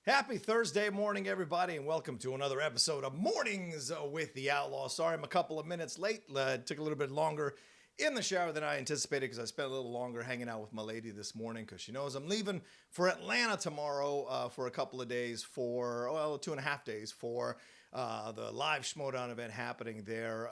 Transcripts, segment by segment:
Happy Thursday morning, everybody, and welcome to another episode of Mornings with the Outlaw. Sorry, I'm a couple of minutes late. Took a little bit longer in the shower than I anticipated because I spent a little longer hanging out with my lady this morning because she knows I'm leaving for Atlanta tomorrow for a couple of days for, 2.5 days for the live Schmodown event happening there.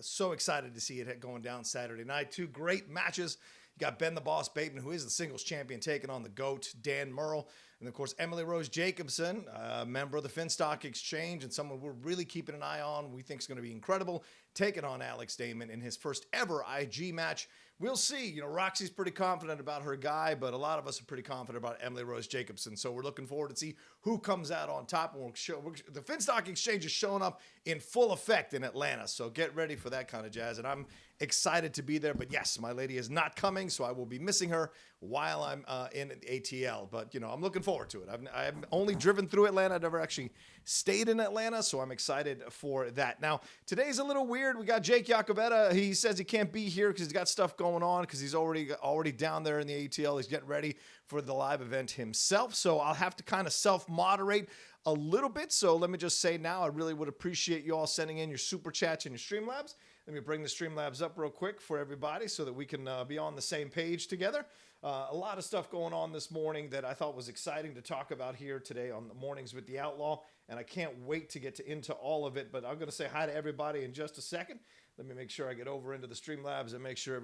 So excited to see it going down Saturday night. Two great matches. You got Ben the Boss Bateman, who is the singles champion, taking on the GOAT, Dan Murrell. And, of course, Emily Rose Jacobson, a member of the Finstock Exchange and someone we're really keeping an eye on, we think is going to be incredible, taking on Alex Damon in his first ever IG match. We'll see. You know, Roxy's pretty confident about her guy, but a lot of us are pretty confident about Emily Rose Jacobson. So we're looking forward to see who comes out on top. The Finstock Exchange is showing up in full effect in Atlanta, so get ready for that kind of jazz. And I'm excited to be there. But yes, my lady is not coming, so I will be missing her while I'm in ATL. But, you know, I'm looking forward to it. I've only driven through Atlanta. I've never actually stayed in Atlanta, so I'm excited for that. Now, today's a little weird. We got Jake Iacovetta. He says he can't be here because he's got stuff going on because he's already down there in the ATL. He's getting ready for the live event himself, so I'll have to kind of self-moderate a little bit. So let me just say now, I really would appreciate you all sending in your Super Chats and your Streamlabs. Let me bring the Streamlabs up real quick for everybody so that we can be on the same page together. A lot of stuff going on this morning that I thought was exciting to talk about here today on the Mornings with the Outlaw, and I can't wait to get into all of it, but I'm going to say hi to everybody in just a second. Let me make sure I get over into the Streamlabs and make sure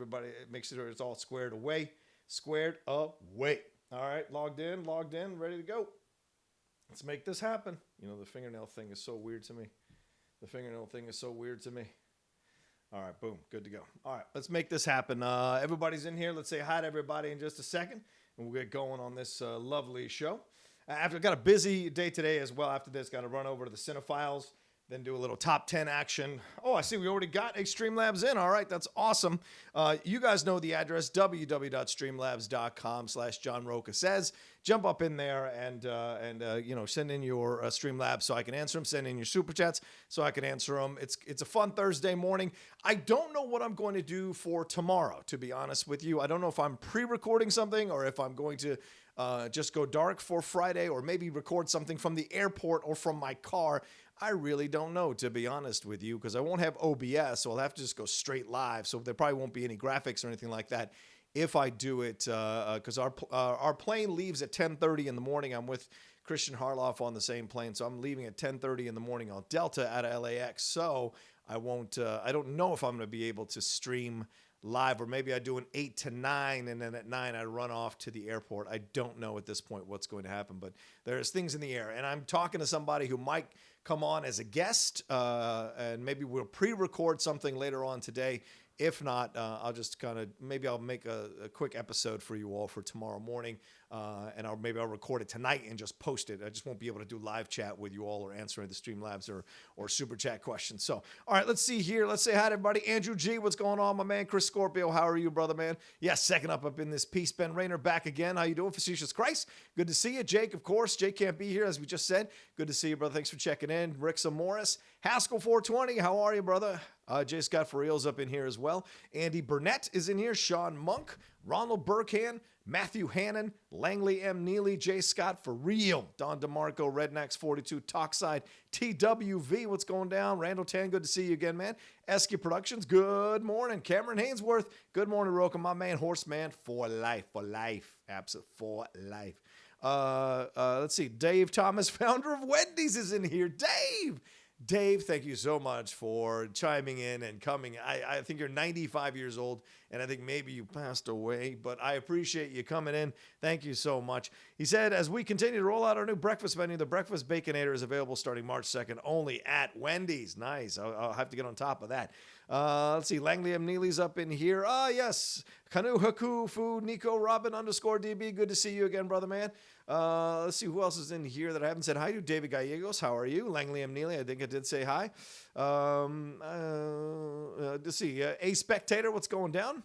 it's all squared away. All right, logged in, ready to go. Let's make this happen. You know, the fingernail thing is so weird to me. All right, boom, good to go. All right, let's make this happen. Everybody's in here. Let's say hi to everybody in just a second, and we'll get going on this lovely show. I've got a busy day today as well. After this, got to run over to the Cinephiles, then do a little top 10 action. Oh, I see we already got a Streamlabs in. All right, that's awesome. You guys know the address, www.streamlabs.com/John Rocha says. Jump up in there and send in your Streamlabs so I can answer them. Send in your Super Chats so I can answer them. It's a fun Thursday morning. I don't know what I'm going to do for tomorrow, to be honest with you. I don't know if I'm pre-recording something or if I'm going to just go dark for Friday or maybe record something from the airport or from my car. I really don't know, to be honest with you, because I won't have OBS, so I'll have to just go straight live. So there probably won't be any graphics or anything like that if I do it, because our plane leaves at 10:30 in the morning. I'm with Christian Harloff on the same plane, so I'm leaving at 10:30 in the morning on Delta out of LAX. So I won't. I don't know if I'm going to be able to stream live, or maybe I do an 8 to 9, and then at 9 I run off to the airport. I don't know at this point what's going to happen, but there's things in the air, and I'm talking to somebody who might come on as a guest, and maybe we'll pre-record something later on today. If not, I'll just maybe I'll make a quick episode for you all for tomorrow morning, and maybe I'll record it tonight and just post it. I just won't be able to do live chat with you all or answering the Streamlabs or Super Chat questions. So, all right, let's see here. Let's say hi to everybody. Andrew G, what's going on, my man? Chris Scorpio, how are you, brother, man? Yes, second up in this piece. Ben Rayner back again. How you doing, Facetious Christ? Good to see you. Jake, of course. Jake can't be here, as we just said. Good to see you, brother. Thanks for checking in. Rixa Morris. Haskell 420, how are you, brother? J. Scott for Reals up in here as well. Andy Burnett is in here. Sean Monk, Ronald Burkhan, Matthew Hannon, Langley M. Neely, J. Scott for Real, Don DeMarco, Rednecks 42, Talkside, TWV, what's going down? Randall Tan, good to see you again, man. Esky Productions, good morning. Cameron Hainsworth, good morning, Rocha, my man. Horseman for life, absolute for life. Let's see. Dave Thomas, founder of Wendy's, is in here. Dave, thank you so much for chiming in and coming. I think you're 95 years old, and I think maybe you passed away, but I appreciate you coming in. Thank you so much. He said, as we continue to roll out our new breakfast menu, the Breakfast Baconator is available starting March 2nd only at Wendy's. Nice. I'll have to get on top of that. Let's see. Langley M. Neely's up in here. Yes. Kanu Haku Fu Nico Robin _DB. Good to see you again, brother man. Let's see who else is in here that I haven't said hi to. David Gallegos, how are you? Langley M. Neely, I think I did say hi. Let's see. A Spectator, what's going down?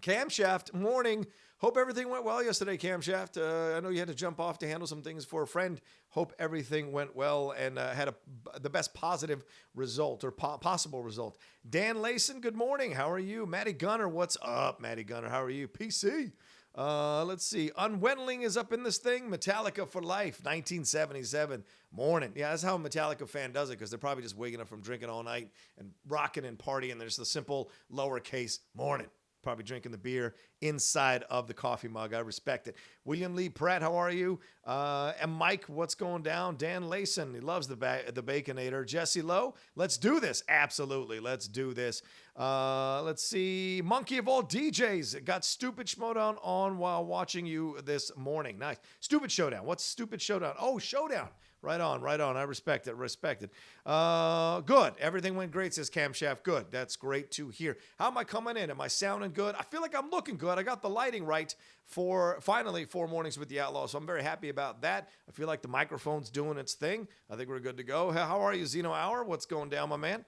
Camshaft, morning. Hope everything went well yesterday, Camshaft. I know you had to jump off to handle some things for a friend. Hope everything went well and had the best positive result or possible result. Dan Layson, good morning. How are you? Matty Gunner, what's up, Matty Gunner? How are you? PC. Let's see. Unwendling is up in this thing. Metallica for life, 1977. Morning. Yeah, that's how a Metallica fan does it, because they're probably just waking up from drinking all night and rocking and partying. There's the simple lowercase morning. Probably drinking the beer inside of the coffee mug. I respect it. William Lee Pratt, how are you? And Mike, what's going down? Dan Layson, he loves the Baconator. Jesse Lowe, let's do this. Absolutely, let's do this. Let's see. Monkey of all DJs got Stupid Showdown on while watching you this morning. Nice. Stupid Showdown. What's Stupid Showdown? Oh, Showdown. Right on, right on. I respect it, respect it. Good. Everything went great, says Camshaft. Good. That's great to hear. How am I coming in? Am I sounding good? I feel like I'm looking good. I got the lighting right for finally 4 mornings with the Outlaw, so I'm very happy about that. I feel like the microphone's doing its thing. I think we're good to go. How are you, Zeno Hour? What's going down, my man?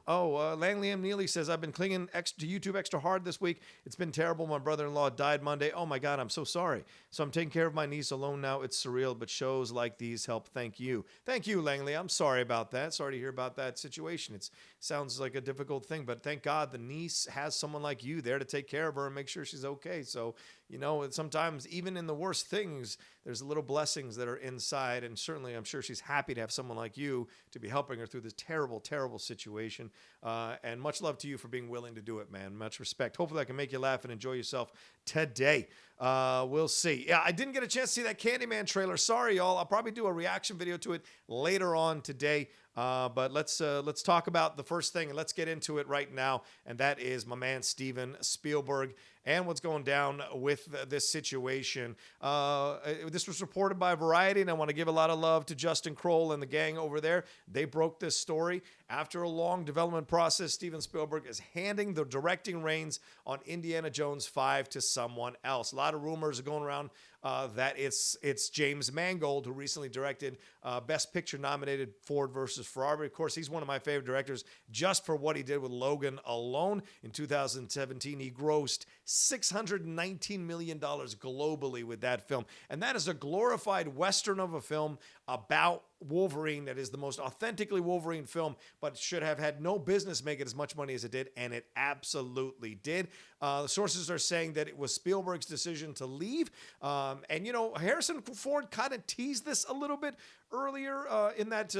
Langley M. Neely says, I've been clinging to YouTube extra hard this week. It's been terrible. My brother-in-law died Monday. Oh my God, I'm so sorry. So I'm taking care of my niece alone now. It's surreal, but shows like these help. Thank you. Thank you, Langley. I'm sorry about that. Sorry to hear about that situation. It sounds like a difficult thing, but thank God the niece has someone like you there to take care of her and make sure she's okay. So, you know, sometimes even in the worst things, there's little blessings that are inside. And certainly I'm sure she's happy to have someone like you to be helping her through this terrible, terrible situation. And much love to you for being willing to do it, man. Much respect. Hopefully I can make you laugh and enjoy yourself today. We'll see. Yeah, I didn't get a chance to see that Candyman trailer. Sorry, y'all. I'll probably do a reaction video to it later on today. But let's talk about the first thing, and let's get into it right now. And that is my man, Steven Spielberg, and what's going down with this situation. This was reported by Variety, and I want to give a lot of love to Justin Kroll and the gang over there. They broke this story. After a long development process, Steven Spielberg is handing the directing reins on Indiana Jones 5 to someone else. A lot of rumors are going around that it's James Mangold, who recently directed Best Picture nominated Ford versus Ferrari. Of course, he's one of my favorite directors just for what he did with Logan alone. In 2017, he grossed $619 million globally with that film. And that is a glorified Western of a film about Wolverine that is the most authentically Wolverine film, but should have had no business making as much money as it did, and it absolutely did. The sources are saying that it was Spielberg's decision to leave. And, you know, Harrison Ford kind of teased this a little bit earlier in that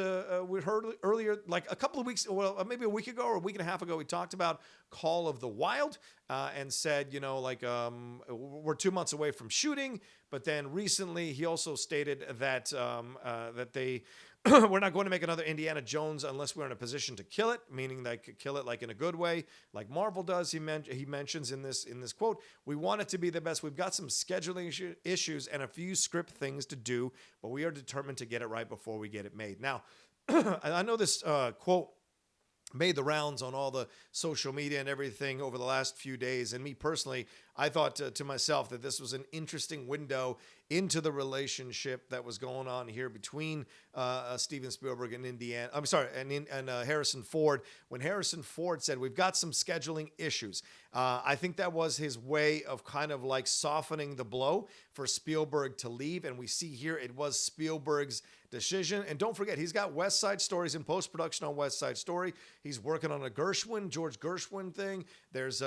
we heard earlier, like a couple of weeks, well, maybe a week ago or a week and a half ago, we talked about Call of the Wild and said, you know, like we're 2 months away from shooting. But then recently he also stated that that they we're not going to make another Indiana Jones unless we're in a position to kill it, meaning they could kill it like in a good way, like Marvel does. He mentions in this quote, we want it to be the best. We've got some scheduling issues and a few script things to do, but we are determined to get it right before we get it made. Now, I know this quote made the rounds on all the social media and everything over the last few days. And me personally, I thought to myself that this was an interesting window into the relationship that was going on here between Steven Spielberg and Harrison Ford. When Harrison Ford said, we've got some scheduling issues, I think that was his way of kind of like softening the blow for Spielberg to leave. And we see here it was Spielberg's decision. And don't forget, he's got West Side Stories in post-production on West Side Story. He's working on a George Gershwin thing. There's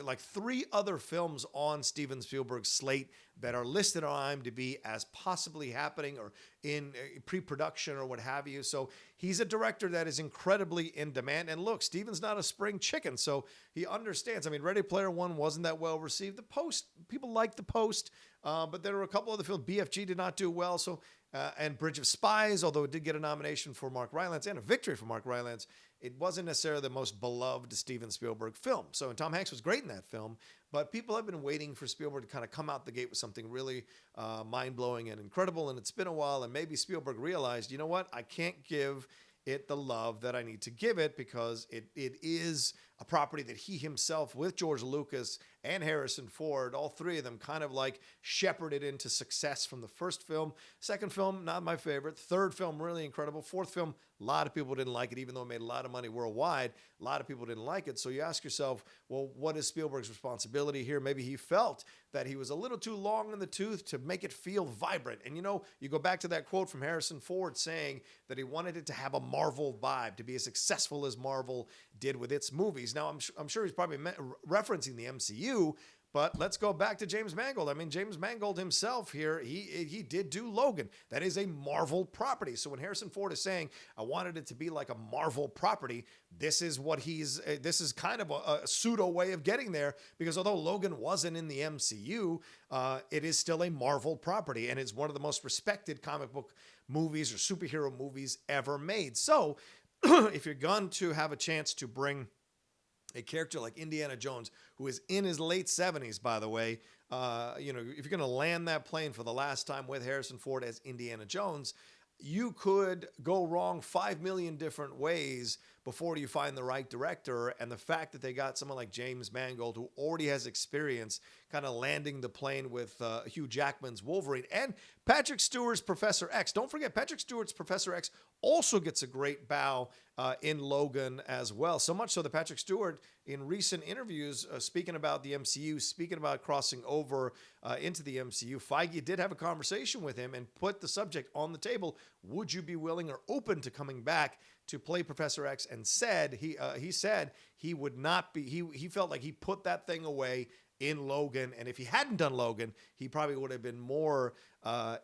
like 3 other films on Steven Spielberg's slate that are listed on IMDb as possibly happening or in pre-production or what have you. So he's a director that is incredibly in demand. And look, Steven's not a spring chicken, so he understands. I mean, Ready Player One wasn't that well received. The Post, people liked The Post, but there were a couple other films. BFG did not do well. So and Bridge of Spies, although it did get a nomination for Mark Rylance and a victory for Mark Rylance, it wasn't necessarily the most beloved Steven Spielberg film. So, and Tom Hanks was great in that film, but people have been waiting for Spielberg to kind of come out the gate with something really mind-blowing and incredible, and it's been a while, and maybe Spielberg realized, you know what, I can't give it the love that I need to give it because it is a property that he himself, with George Lucas and Harrison Ford, all 3 of them kind of like shepherded into success from the first film. Second film, not my favorite. Third film, really incredible. Fourth film, a lot of people didn't like it, even though it made a lot of money worldwide. A lot of people didn't like it. So you ask yourself, well, what is Spielberg's responsibility here? Maybe he felt that he was a little too long in the tooth to make it feel vibrant. And you know, you go back to that quote from Harrison Ford saying that he wanted it to have a Marvel vibe, to be as successful as Marvel did with its movies. Now, I'm sure he's probably referencing the MCU, But let's go back to James Mangold. I mean, James Mangold himself here, he did do Logan. That is a Marvel property. So when Harrison Ford is saying, I wanted it to be like a Marvel property, this is kind of a pseudo way of getting there, because although Logan wasn't in the MCU, it is still a Marvel property, and it's one of the most respected comic book movies or superhero movies ever made. So if you're going to have a chance to bring a character like Indiana Jones, who is in his late 70s, by the way, if you're going to land that plane for the last time with Harrison Ford as Indiana Jones, you could go wrong 5 million different ways before you find the right director. And the fact that they got someone like James Mangold, who already has experience kind of landing the plane with Hugh Jackman's Wolverine and Patrick Stewart's Professor X. Don't forget, Patrick Stewart's Professor X also gets a great bow in Logan as well. So much so that Patrick Stewart, in recent interviews, speaking about the MCU, speaking about crossing over into the MCU, Feige did have a conversation with him and put the subject on the table. Would you be willing or open to coming back to play Professor X? And he said he would not be. He felt like he put that thing away in Logan, and if he hadn't done Logan, he probably would have been more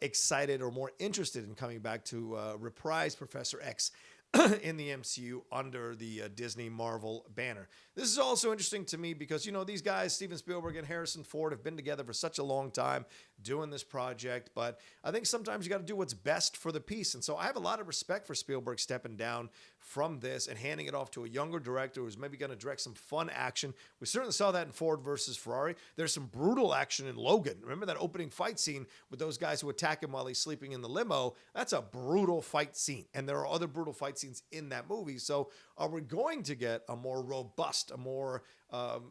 excited or more interested in coming back to reprise Professor X in the MCU under the Disney Marvel banner. This is also interesting to me because, these guys, Steven Spielberg and Harrison Ford, have been together for such a long time doing this project, but I think sometimes you got to do what's best for the piece. And so I have a lot of respect for Spielberg stepping down from this and handing it off to a younger director who's maybe going to direct some fun action. We certainly saw that in Ford versus Ferrari. There's some brutal action in Logan. Remember that opening fight scene with those guys who attack him while he's sleeping in the limo? That's a brutal fight scene. And there are other brutal fight scenes in that movie. So are we going to get a more robust, a more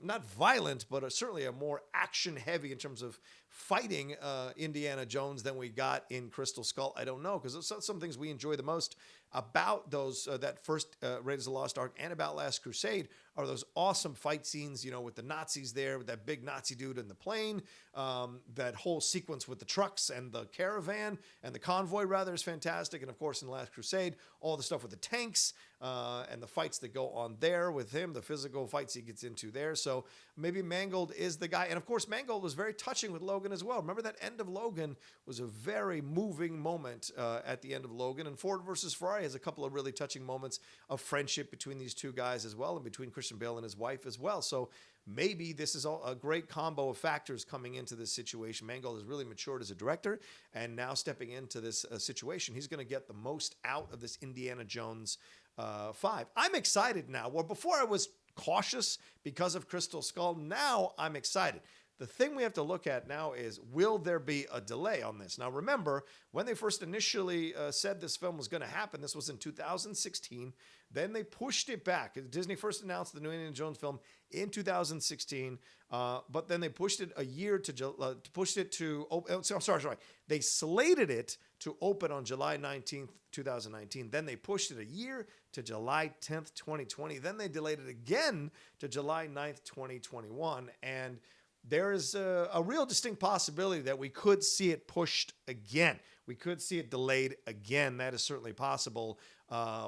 not violent, but certainly a more action heavy in terms of fighting Indiana Jones than we got in Crystal Skull? I don't know, because some things we enjoy the most about those that first Raiders of the Lost Ark and about Last Crusade are those awesome fight scenes, with the Nazis there, with that big Nazi dude in the plane, that whole sequence with the trucks and the caravan and the convoy rather is fantastic. And of course in Last Crusade, all the stuff with the tanks and the fights that go on there with him, the physical fights he gets into there. So maybe Mangold is the guy. And of course, Mangold was very touching with Logan as well. Remember that end of Logan was a very moving moment at the end of Logan. And Ford versus Ferrari has a couple of really touching moments of friendship between these two guys as well, and between Christian Bale and his wife as well. So maybe this is all a great combo of factors coming into this situation. Mangold has really matured as a director, and now stepping into this situation, he's going to get the most out of this Indiana Jones 5. I'm excited now. Well, before I was cautious because of Crystal Skull. Now I'm excited. The thing we have to look at now is, will there be a delay on this? Now, remember, when they first initially said this film was going to happen, this was in 2016. Then they pushed it back. Disney first announced the new Indiana Jones film in 2016, but then they pushed it a year They slated it to open on July 19th, 2019. Then they pushed it a year to July 10th, 2020. Then they delayed it again to July 9th, 2021. And there is a real distinct possibility that we could see it pushed again. We could see it delayed again. That is certainly possible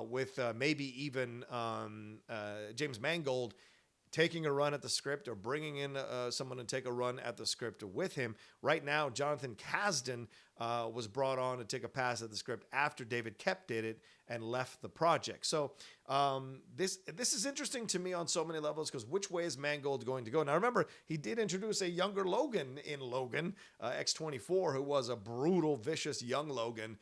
with maybe even James Mangold taking a run at the script or bringing in someone to take a run at the script with him. Right now, Jonathan Kasdan was brought on to take a pass at the script after David Koepp did it and left the project. So this is interesting to me on so many levels, because which way is Mangold going to go? Now, remember, he did introduce a younger Logan in Logan, X-24, who was a brutal, vicious young Logan.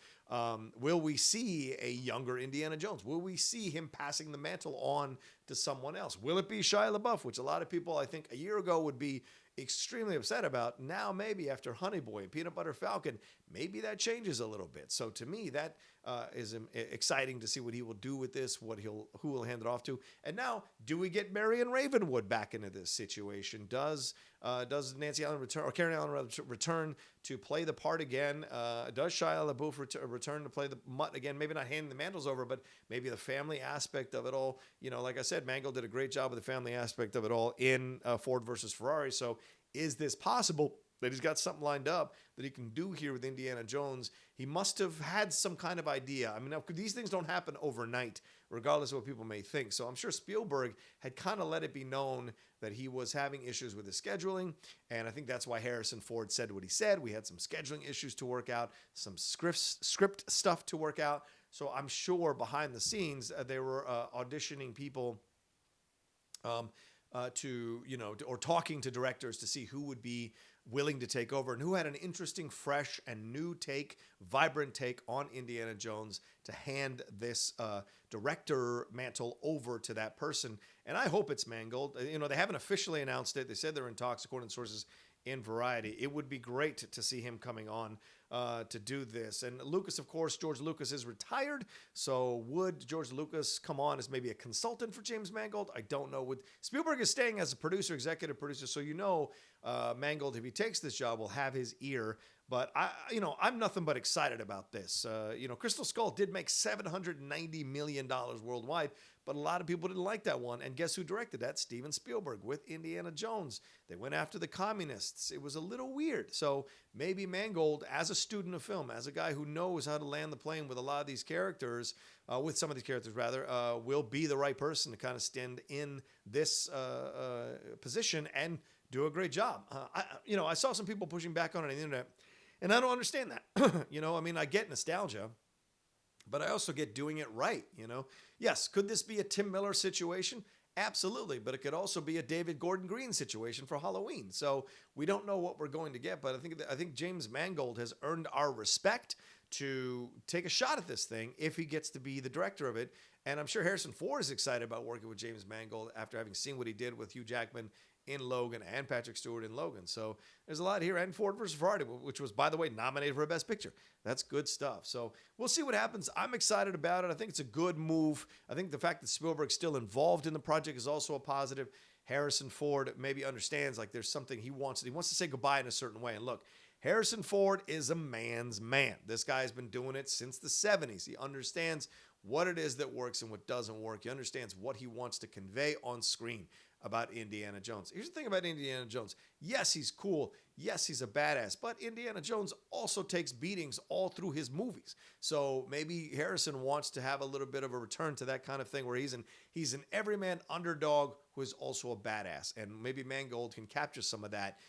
Will we see a younger Indiana Jones? Will we see him passing the mantle on to someone else? Will it be Shia LaBeouf, which a lot of people, I think, a year ago would be extremely upset about? Now, maybe after Honey Boy and Peanut Butter Falcon, maybe that changes a little bit. So to me, that is exciting to see what he will do with this, who will hand it off to. And now, do we get Marion Ravenwood back into this situation? Does Nancy Allen return, or Karen Allen return to play the part again? Does Shia LaBeouf return to play the mutt again? Maybe not handing the mantles over, but maybe the family aspect of it all. Like I said, Mangold did a great job with the family aspect of it all in Ford versus Ferrari. So is this possible that he's got something lined up that he can do here with Indiana Jones? He must have had some kind of idea. I mean, these things don't happen overnight regardless of what people may think. So I'm sure Spielberg had kind of let it be known that he was having issues with his scheduling, and I think that's why Harrison Ford said what he said. We had some scheduling issues to work out, some script stuff to work out. So I'm sure behind the scenes they were auditioning people or talking to directors to see who would be willing to take over and who had an interesting, fresh, and new take, vibrant take on Indiana Jones to hand this director mantle over to that person. And I hope it's Mangold. They haven't officially announced it. They said they're in talks, according to sources in Variety. It would be great to see him coming on to do this. And Lucas, of course, George Lucas is retired. So would George Lucas come on as maybe a consultant for James Mangold? I don't know. Spielberg is staying as a producer, executive producer. So Mangold, if he takes this job, will have his ear. But I'm nothing but excited about this. Crystal Skull did make $790 million worldwide, but a lot of people didn't like that one. And guess who directed that? Steven Spielberg with Indiana Jones. They went after the communists. It was a little weird. So maybe Mangold, as a student of film, as a guy who knows how to land the plane with a lot of these characters, with some of these characters rather, will be the right person to kind of stand in this position and do a great job. I saw some people pushing back on it on the internet, and I don't understand that. I get nostalgia, but I also get doing it right. Yes, could this be a Tim Miller situation? Absolutely, but it could also be a David Gordon Green situation for Halloween. So we don't know what we're going to get, but I think James Mangold has earned our respect to take a shot at this thing if he gets to be the director of it. And I'm sure Harrison Ford is excited about working with James Mangold after having seen what he did with Hugh Jackman in Logan and Patrick Stewart in Logan. So there's a lot here. And Ford versus Ferrari, which was, by the way, nominated for a Best Picture. That's good stuff. So we'll see what happens. I'm excited about it. I think it's a good move. I think the fact that Spielberg's still involved in the project is also a positive. Harrison Ford maybe understands like there's something he wants to say goodbye in a certain way. And look, Harrison Ford is a man's man. This guy's been doing it since the 70s. He understands what it is that works and what doesn't work. He understands what he wants to convey on screen about Indiana Jones. Here's the thing about Indiana Jones. Yes, he's cool. Yes, he's a badass. But Indiana Jones also takes beatings all through his movies. So maybe Harrison wants to have a little bit of a return to that kind of thing where he's an everyman underdog who is also a badass. And maybe Mangold can capture some of that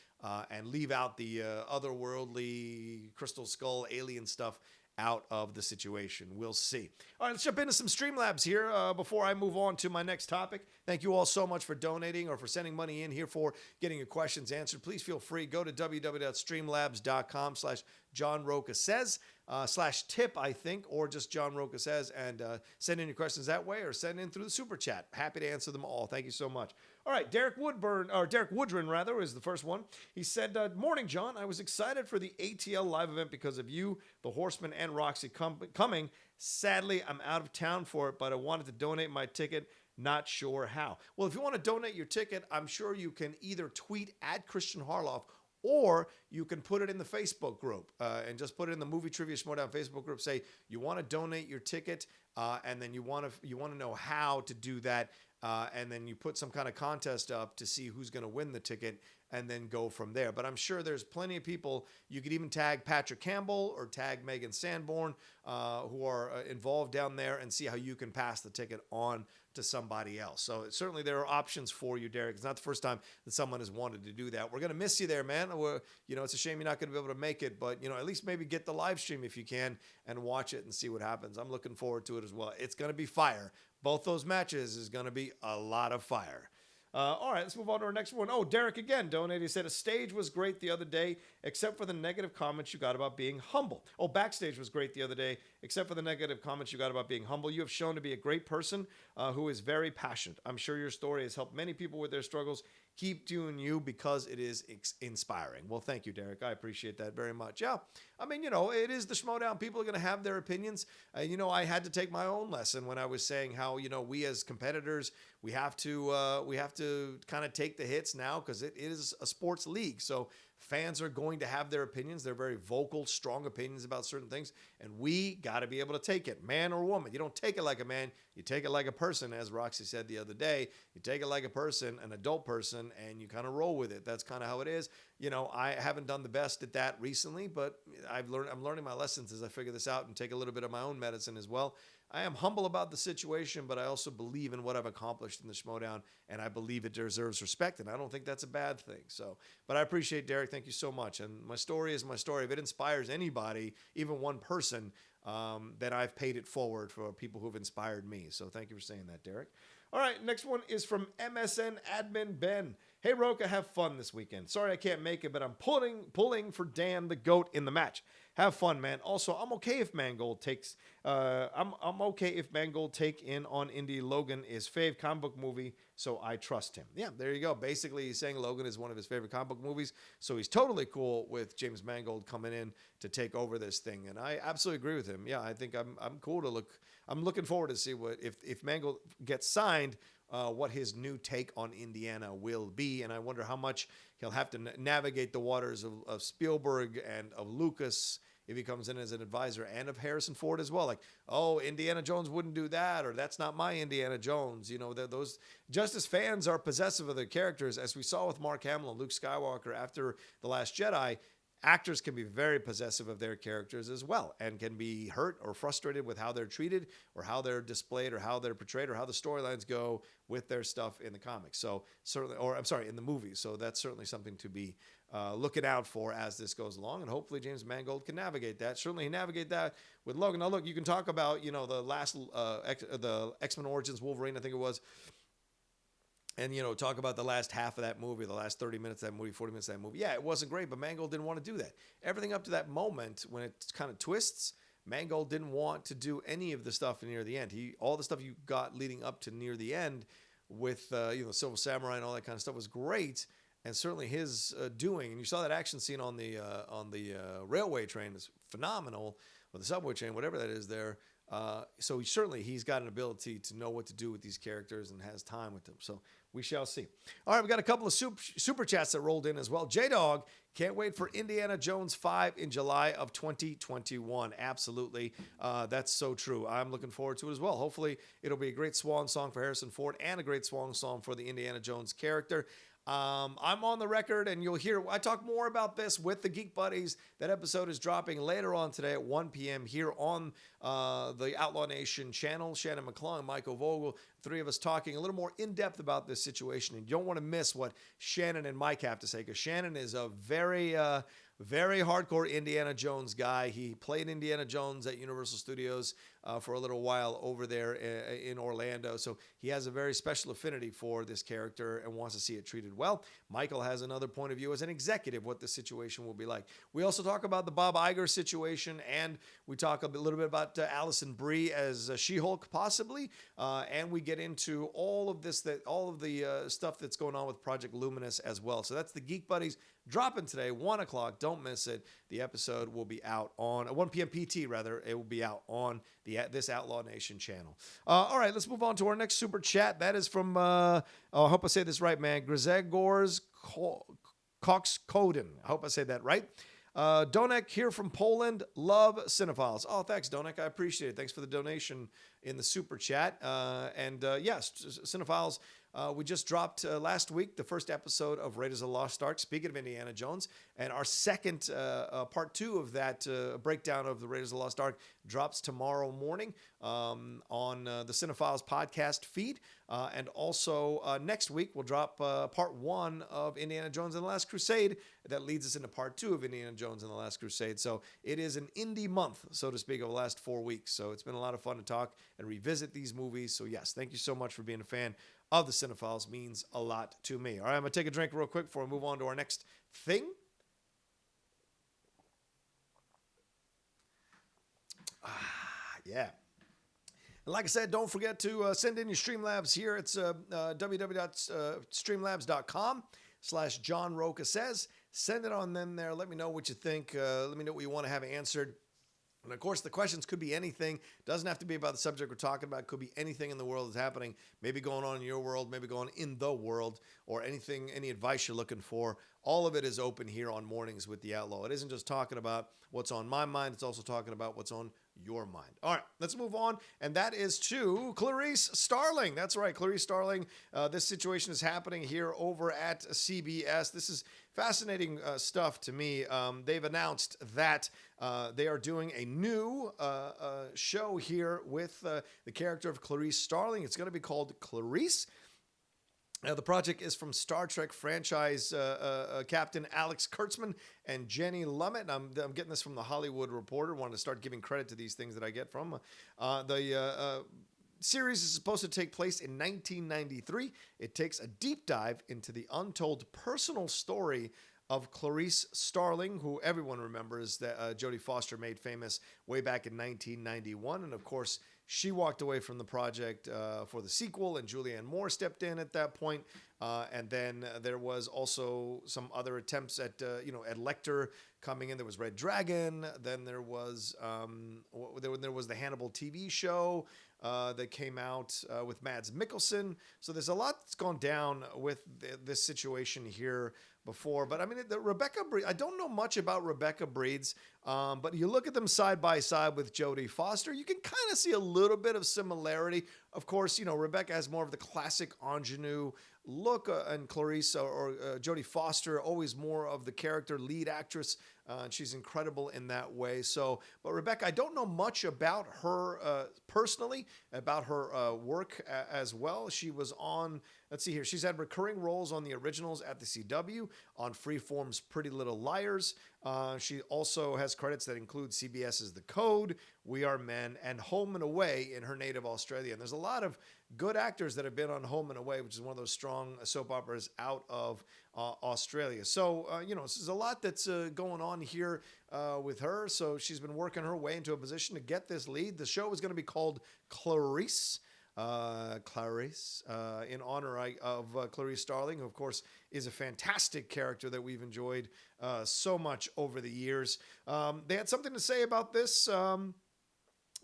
and leave out the otherworldly Crystal Skull alien stuff out of the situation. We'll see. All right, let's jump into some Streamlabs here before I move on to my next topic. Thank you all so much for donating or for sending money in here for getting your questions answered. Please feel free. Go to www.streamlabs.com/John Rocha says /tip, I think, or just John Rocha says, and send in your questions that way or send in through the Super Chat. Happy to answer them all. Thank you so much. All right, Derek Woodrin is the first one. He said, morning, John. I was excited for the ATL live event because of you, the Horseman, and Roxy coming. Sadly, I'm out of town for it, but I wanted to donate my ticket. Not sure how. Well, if you want to donate your ticket, I'm sure you can either tweet at Christian Harloff or you can put it in the Facebook group and just put it in the Movie Trivia Schmoedown Facebook group. Say you want to donate your ticket and then you want to know how to do that. And then you put some kind of contest up to see who's going to win the ticket and then go from there. But I'm sure there's plenty of people. You could even tag Patrick Campbell or tag Megan Sanborn who are involved down there and see how you can pass the ticket on to somebody else. So certainly there are options for you, Derek. It's not the first time that someone has wanted to do that. We're going to miss you there, man. It's a shame you're not going to be able to make it, but at least maybe get the live stream if you can and watch it and see what happens. I'm looking forward to it as well. It's going to be fire. Both those matches is going to be a lot of fire. All right, let's move on to our next one. Oh, Derek again donated. He said, a stage was great the other day, except for the negative comments you got about being humble. Oh, backstage was great the other day, except for the negative comments you got about being humble. You have shown to be a great person who is very passionate. I'm sure your story has helped many people with their struggles. Keep doing you because it is inspiring. Well, thank you, Derek. I appreciate that very much. Yeah, I mean, it is the Schmoedown. People are going to have their opinions. I had to take my own lesson when I was saying how, we as competitors, we have to kind of take the hits now because it is a sports league. So fans are going to have their opinions. They're very vocal, strong opinions about certain things, and we got to be able to take it, man or woman. You don't take it like a man, You take it like a person, as Roxy said the other day. You take it like a person, an adult person, and you kind of roll with it. That's kind of how it is. I haven't done the best at that recently, but I'm learning my lessons as I figure this out and take a little bit of my own medicine as well. I am humble about the situation, but I also believe in what I've accomplished in the Schmodown, and I believe it deserves respect, and I don't think that's a bad thing. But I appreciate Derek. Thank you so much. And my story is my story. If it inspires anybody, even one person, then I've paid it forward for people who've inspired me. So thank you for saying that, Derek. All right, next one is from MSN Admin Ben. Hey, Rocha, have fun this weekend. Sorry I can't make it, but I'm pulling for Dan the GOAT in the match. Have fun, man. Also, I'm okay if Mangold takes. I'm okay if Mangold take in on Indy. Logan is fave comic book movie, so I trust him. Yeah, there you go. Basically, he's saying Logan is one of his favorite comic book movies, so he's totally cool with James Mangold coming in to take over this thing, and I absolutely agree with him. Yeah, I think I'm cool to look. I'm looking forward to see what if Mangold gets signed. What his new take on Indiana will be, and I wonder how much he'll have to navigate the waters of Spielberg and of Lucas if he comes in as an advisor, and of Harrison Ford as well. Like, oh, Indiana Jones wouldn't do that, or that's not my Indiana Jones. Those just as fans are possessive of their characters, as we saw with Mark Hamill and Luke Skywalker after The Last Jedi. Actors can be very possessive of their characters as well, and can be hurt or frustrated with how they're treated or how they're displayed or how they're portrayed or how the storylines go with their stuff in the comics. So certainly, in the movies. So that's certainly something to be looking out for as this goes along, and hopefully James Mangold can navigate that. Certainly he navigated that with Logan. Now look, you can talk about the last the X-Men Origins Wolverine, I think it was. And, talk about the last half of that movie, the last 30 minutes of that movie, 40 minutes of that movie. Yeah, it wasn't great, but Mangold didn't want to do that. Everything up to that moment, when it kind of twists, Mangold didn't want to do any of the stuff near the end. All the stuff you got leading up to near the end with, Silver Samurai and all that kind of stuff was great. And certainly his doing, and you saw that action scene on the railway train is phenomenal, or the subway train, whatever that is there. So he's got an ability to know what to do with these characters and has time with them. So we shall see. All right, we got a couple of super chats that rolled in as well. J-Dog, can't wait for Indiana Jones 5 in July of 2021. Absolutely. That's so true. I'm looking forward to it as well. Hopefully it'll be a great swan song for Harrison Ford and a great swan song for the Indiana Jones character. I'm on the record, and you'll hear I talk more about this with the Geek Buddies. That episode is dropping later on today at 1 p.m. here on the Outlaw Nation channel. Shannon McClung, Michael Vogel, three of us talking a little more in depth about this situation. And you don't want to miss what Shannon and Mike have to say, because Shannon is a very hardcore Indiana Jones guy. He played Indiana Jones at Universal Studios for a little while over there in Orlando. So he has a very special affinity for this character and wants to see it treated well. Michael has another point of view as an executive, what the situation will be like. We also talk about the Bob Iger situation, and we talk a little bit about Alison Brie as She-Hulk possibly, and we get into all of the stuff that's going on with Project Luminous as well. So that's the Geek Buddies dropping today, 1 o'clock. Don't miss it. The episode will be out on 1 p.m. PT, rather. It will be out on this Outlaw Nation channel. All right, let's move on to our next super chat. That is from, I hope I say this right, man, Grzegorz Cox-Koden. I hope I say that right. Donek here from Poland. Love Cinephiles. Oh, thanks, Donek. I appreciate it. Thanks for the donation in the super chat. Yes, Cinephiles. We just dropped last week the first episode of Raiders of the Lost Ark, speaking of Indiana Jones, and our second part 2 of that breakdown of the Raiders of the Lost Ark drops tomorrow morning on the Cinephiles podcast feed. And also next week we'll drop part 1 of Indiana Jones and the Last Crusade. That leads us into part 2 of Indiana Jones and the Last Crusade. So it is an indie month, so to speak, of the last 4 weeks. So it's been a lot of fun to talk and revisit these movies. So yes, thank you so much for being a fan of the Cinephiles. Means a lot to me. All right, I'm going to take a drink real quick before we move on to our next thing. Yeah. And like I said, don't forget to send in your Streamlabs here. It's www.streamlabs.com/John Rocha says. Send it on them there. Let me know what you think. Let me know what you want to have answered. And of course, the questions could be anything. Doesn't have to be about the subject we're talking about. It could be anything in the world that's happening, maybe going on in your world, maybe going in the world, or anything, any advice you're looking for. All of it is open here on Mornings with the Outlaw. It isn't just talking about what's on my mind. It's also talking about what's on your mind. All right, let's move on. And that is to Clarice Starling. That's right, Clarice Starling. This situation is happening here over at CBS. This is fascinating stuff to me. They've announced that they are doing a new show here with the character of Clarice Starling. It's going to be called Clarice. The project is from Star Trek franchise captain Alex Kurtzman and Jenny Lumet. I'm getting this from the Hollywood Reporter. Wanted to start giving credit to these things that I get from. The series is supposed to take place in 1993. It takes a deep dive into the untold personal story of Clarice Starling, who everyone remembers that Jodie Foster made famous way back in 1991. And of course, she walked away from the project for the sequel, and Julianne Moore stepped in at that point. And then there was also some other attempts at Lecter coming in. There was Red Dragon. Then there was the Hannibal TV show that came out with Mads Mikkelsen. So there's a lot that's gone down with this situation here before. But I mean, Rebecca Breed, I don't know much about Rebecca Breeds, but you look at them side by side with Jodie Foster, you can kind of see a little bit of similarity. Of course, Rebecca has more of the classic ingenue look, and Clarice or Jodie Foster always more of the character lead actress. And she's incredible in that way. So, but Rebecca, I don't know much about her personally, about her work as well. She was on, let's see here, she's had recurring roles on the originals at the CW, on Freeform's Pretty Little Liars. She also has credits that include CBS's The Code, We Are Men, and Home and Away in her native Australia. And there's a lot of good actors that have been on Home and Away, which is one of those strong soap operas out of Australia. So, this is a lot that's going on here with her. So she's been working her way into a position to get this lead. The show is going to be called Clarice. Clarice, in honor of Clarice Starling, who, of course, is a fantastic character that we've enjoyed so much over the years. They had something to say about this.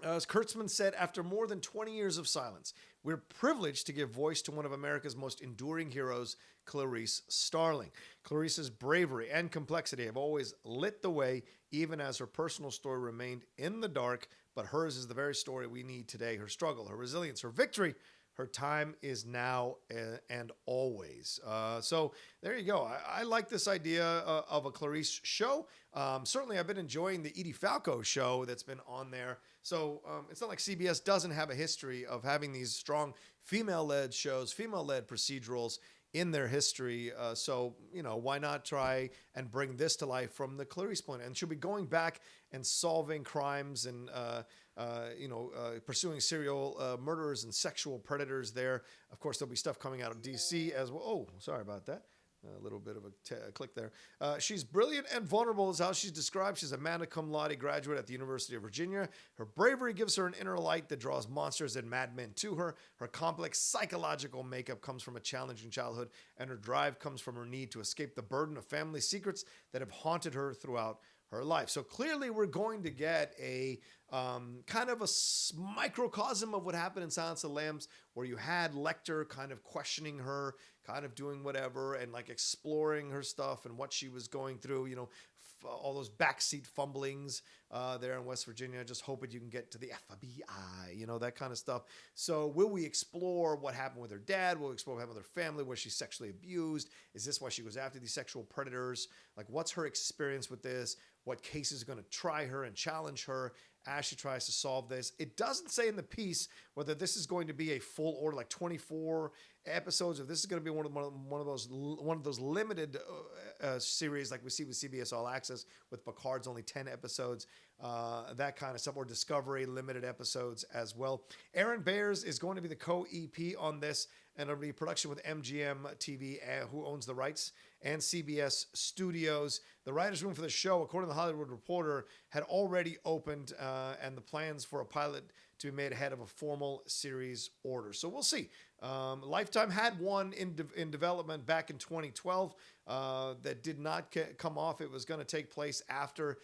As Kurtzman said, after more than 20 years of silence, we're privileged to give voice to one of America's most enduring heroes, Clarice Starling. Clarice's bravery and complexity have always lit the way, even as her personal story remained in the dark, but hers is the very story we need today. Her struggle, her resilience, her victory, her time is now and always. So there you go. I like this idea of a Clarice show. Certainly, I've been enjoying the Edie Falco show that's been on there. So it's not like CBS doesn't have a history of having these strong female-led shows, female-led procedurals in their history. So, why not try and bring this to life from the Clarice point? And she'll be going back and solving crimes and, pursuing serial murderers and sexual predators there. Of course, there'll be stuff coming out of DC as well. Oh, sorry about that. A little bit of a click there. She's brilliant and vulnerable is how she's described. She's a magna cum laude graduate at the University of Virginia. Her bravery gives her an inner light that draws monsters and madmen to her. Her complex psychological makeup comes from a challenging childhood, and her drive comes from her need to escape the burden of family secrets that have haunted her throughout her life. So clearly we're going to get a kind of a microcosm of what happened in Silence of the Lambs, where you had Lecter kind of questioning her, kind of doing whatever, and like exploring her stuff and what she was going through, all those backseat fumblings there in West Virginia, just hoping you can get to the FBI, that kind of stuff. So will we explore what happened with her dad? Will we explore what happened with her family? Was she sexually abused? Is this why she was after these sexual predators? Like, what's her experience with this? What cases are going to try her and challenge her as she tries to solve this? It doesn't say in the piece whether this is going to be a full order, like 24 episodes, or this is going to be one of those limited series like we see with CBS All Access with Picard's only 10 episodes, that kind of stuff, or Discovery limited episodes as well. Aaron Bayers is going to be the co-EP on this, and it'll be a production with MGM TV, who owns the rights, and CBS Studios. The writers' room for the show, according to the Hollywood Reporter, had already opened, and the plans for a pilot to be made ahead of a formal series order. So we'll see. Lifetime had one in development back in 2012 that did not come off. It was going to take place after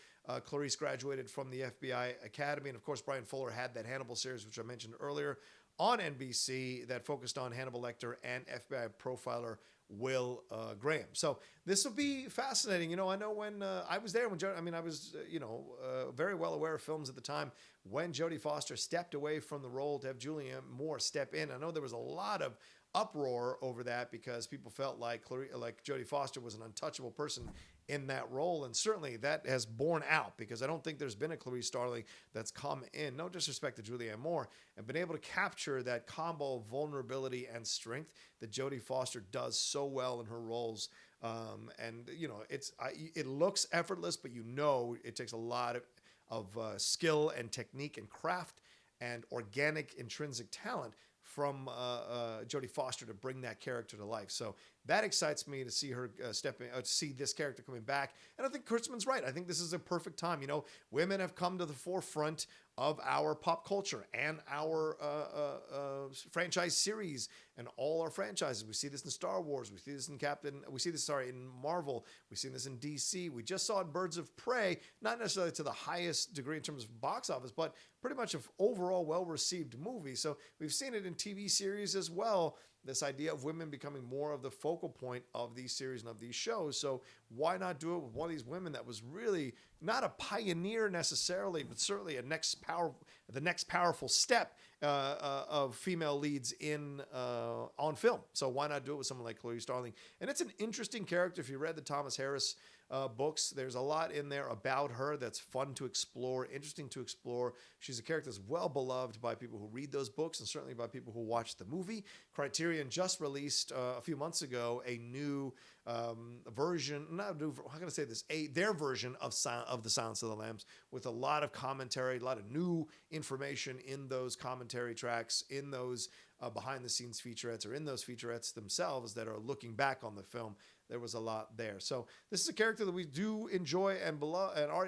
Clarice graduated from the FBI Academy. And of course, Brian Fuller had that Hannibal series, which I mentioned earlier, on NBC that focused on Hannibal Lecter and FBI profiler Will Graham. So this will be fascinating. I know when I was there when I was very well aware of films at the time when Jodie Foster stepped away from the role to have Julianne Moore step in. I know there was a lot of uproar over that because people felt like Jodie Foster was an untouchable person in that role, and certainly that has borne out because I don't think there's been a Clarice Starling that's come in, no disrespect to Julianne Moore, and been able to capture that combo of vulnerability and strength that Jodie Foster does so well in her roles. It looks effortless, but it takes a lot of skill and technique and craft and organic intrinsic talent from Jodie Foster to bring that character to life. So that excites me to see her to see this character coming back. And I think Kurtzman's right. I think this is a perfect time. Women have come to the forefront of our pop culture and our franchise series and all our franchises. We see this in Star Wars. We see this in in Marvel. We've seen this in DC. We just saw it in Birds of Prey, not necessarily to the highest degree in terms of box office, but pretty much an overall well-received movie. So we've seen it in TV series as well, this idea of women becoming more of the focal point of these series and of these shows. So why not do it with one of these women that was really not a pioneer necessarily, but certainly the next powerful step of female leads on film. So why not do it with someone like Clarice Starling? And it's an interesting character. If you read the Thomas Harris books, there's a lot in there about her that's fun to explore, interesting to explore. She's a character that's well beloved by people who read those books and certainly by people who watch the movie. Criterion just released a few months ago a new version, their version of The Silence of the Lambs, with a lot of commentary, a lot of new information in those commentary tracks, in those behind the scenes featurettes, or in those featurettes themselves that are looking back on the film. There was a lot there. So this is a character that we do enjoy and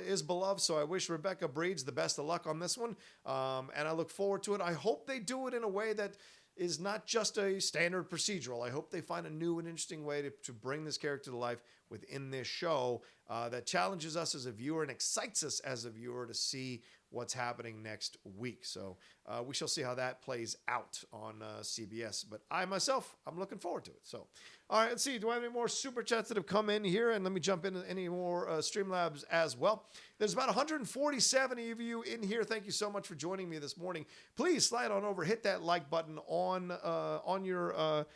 is beloved. So I wish Rebecca Breeds the best of luck on this one. And I look forward to it. I hope they do it in a way that is not just a standard procedural. I hope they find a new and interesting way to bring this character to life within this show that challenges us as a viewer and excites us as a viewer to see what's happening next week. So we shall see how that plays out on CBS. But I'm looking forward to it. So, all right, let's see. Do I have any more super chats that have come in here? And let me jump into any more Streamlabs as well. There's about 147 of you in here. Thank you so much for joining me this morning. Please slide on over, hit that like button on your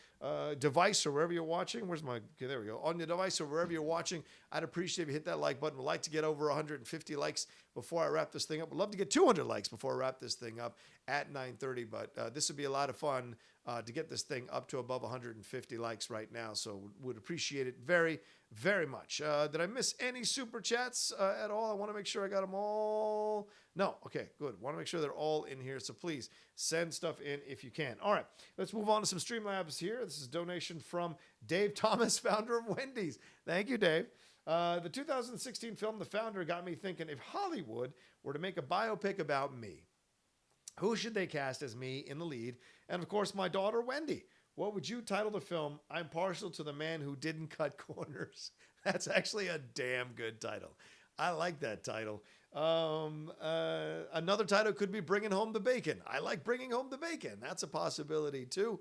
device or wherever you're watching. Okay, there we go. On your device or wherever you're watching. I'd appreciate if you hit that like button. We'd like to get over 150 likes before I wrap this thing up. We'd love to get 200 likes before I wrap this thing up at 9:30, but this would be a lot of fun to get this thing up to above 150 likes right now. So would appreciate it very, very much. Did I miss any super chats at all? I want to make sure I got them all. No. Okay, good. Want to make sure they're all in here. So please send stuff in if you can. All right, let's move on to some Streamlabs here. This is a donation from Dave Thomas, founder of Wendy's. Thank you, Dave. The 2016 film The Founder got me thinking, if Hollywood were to make a biopic about me, who should they cast as me in the lead? And of course, my daughter, Wendy. What would you title the film? I'm partial to the man who didn't cut corners. That's actually a damn good title. I like that title. Another title could be Bringing Home the Bacon. I like Bringing Home the Bacon. That's a possibility too.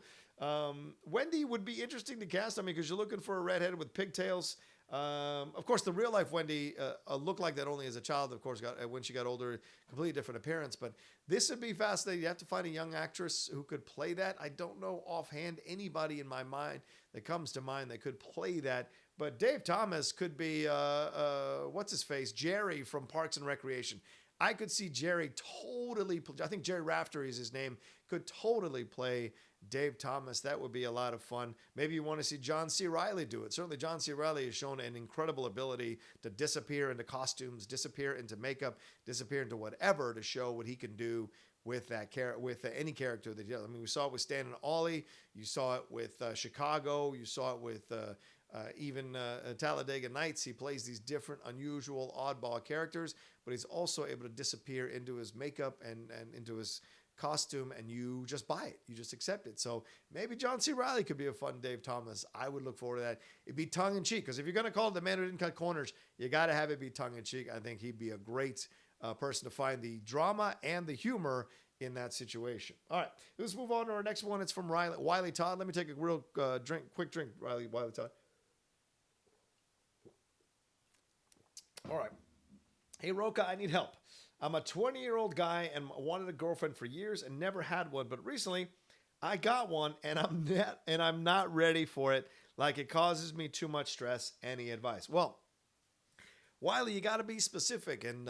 Wendy would be interesting to cast. Because you're looking for a redhead with pigtails. Of course, the real life Wendy looked like that only as a child. Of course, when she got older, completely different appearance. But this would be fascinating. You have to find a young actress who could play that. I don't know offhand anybody in my mind that comes to mind that could play that. But Dave Thomas could be what's his face, Jerry from Parks and Recreation. I could see Jerry totally. I think Jerry Raftery is his name. Could totally play Dave Thomas. That would be a lot of fun. Maybe you want to see John C. Reilly do it. Certainly John C. Reilly has shown an incredible ability to disappear into costumes, disappear into makeup, disappear into whatever to show what he can do with that with any character that he does. We saw it with Stan and Ollie. You saw it with Chicago. You saw it with even Talladega Nights. He plays these different, unusual, oddball characters, but he's also able to disappear into his makeup and into his costume and you just buy it. You just accept it. So maybe John C. Reilly could be a fun Dave Thomas. I would look forward to that. It'd be tongue in cheek, because if you're going to call it The Man Who Didn't Cut Corners, you got to have it be tongue in cheek. I think he'd be a great person to find the drama and the humor in that situation. All right, let's move on to our next one. It's from Wiley Todd. Let me take a real quick drink, Wiley Todd. All right. Hey, Rocha, I need help. I'm a 20-year-old guy and wanted a girlfriend for years and never had one, but recently I got one and I'm not ready for it. Like, it causes me too much stress. Any advice? Well, Wiley, you got to be specific, and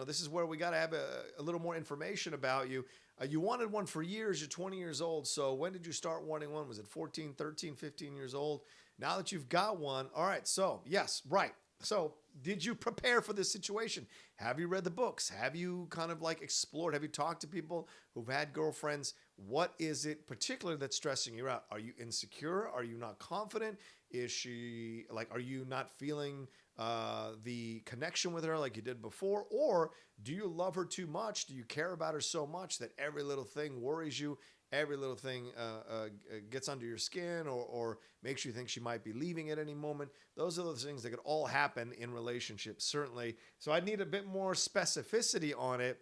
this is where we got to have a little more information about you. You wanted one for years. You're 20 years old. So when did you start wanting one? Was it 14, 13, 15 years old? Now that you've got one, all right. So yes, right. So did you prepare for this situation? Have you read the books? Have you kind of like explored? Have you talked to people who've had girlfriends? What is it particularly that's stressing you out? Are you insecure? Are you not confident? Is she like, are you not feeling the connection with her like you did before? Or do you love her too much? Do you care about her so much that every little thing worries you? Every little thing gets under your skin or makes you think she might be leaving at any moment. Those are the things that could all happen in relationships, certainly. So I need a bit more specificity on it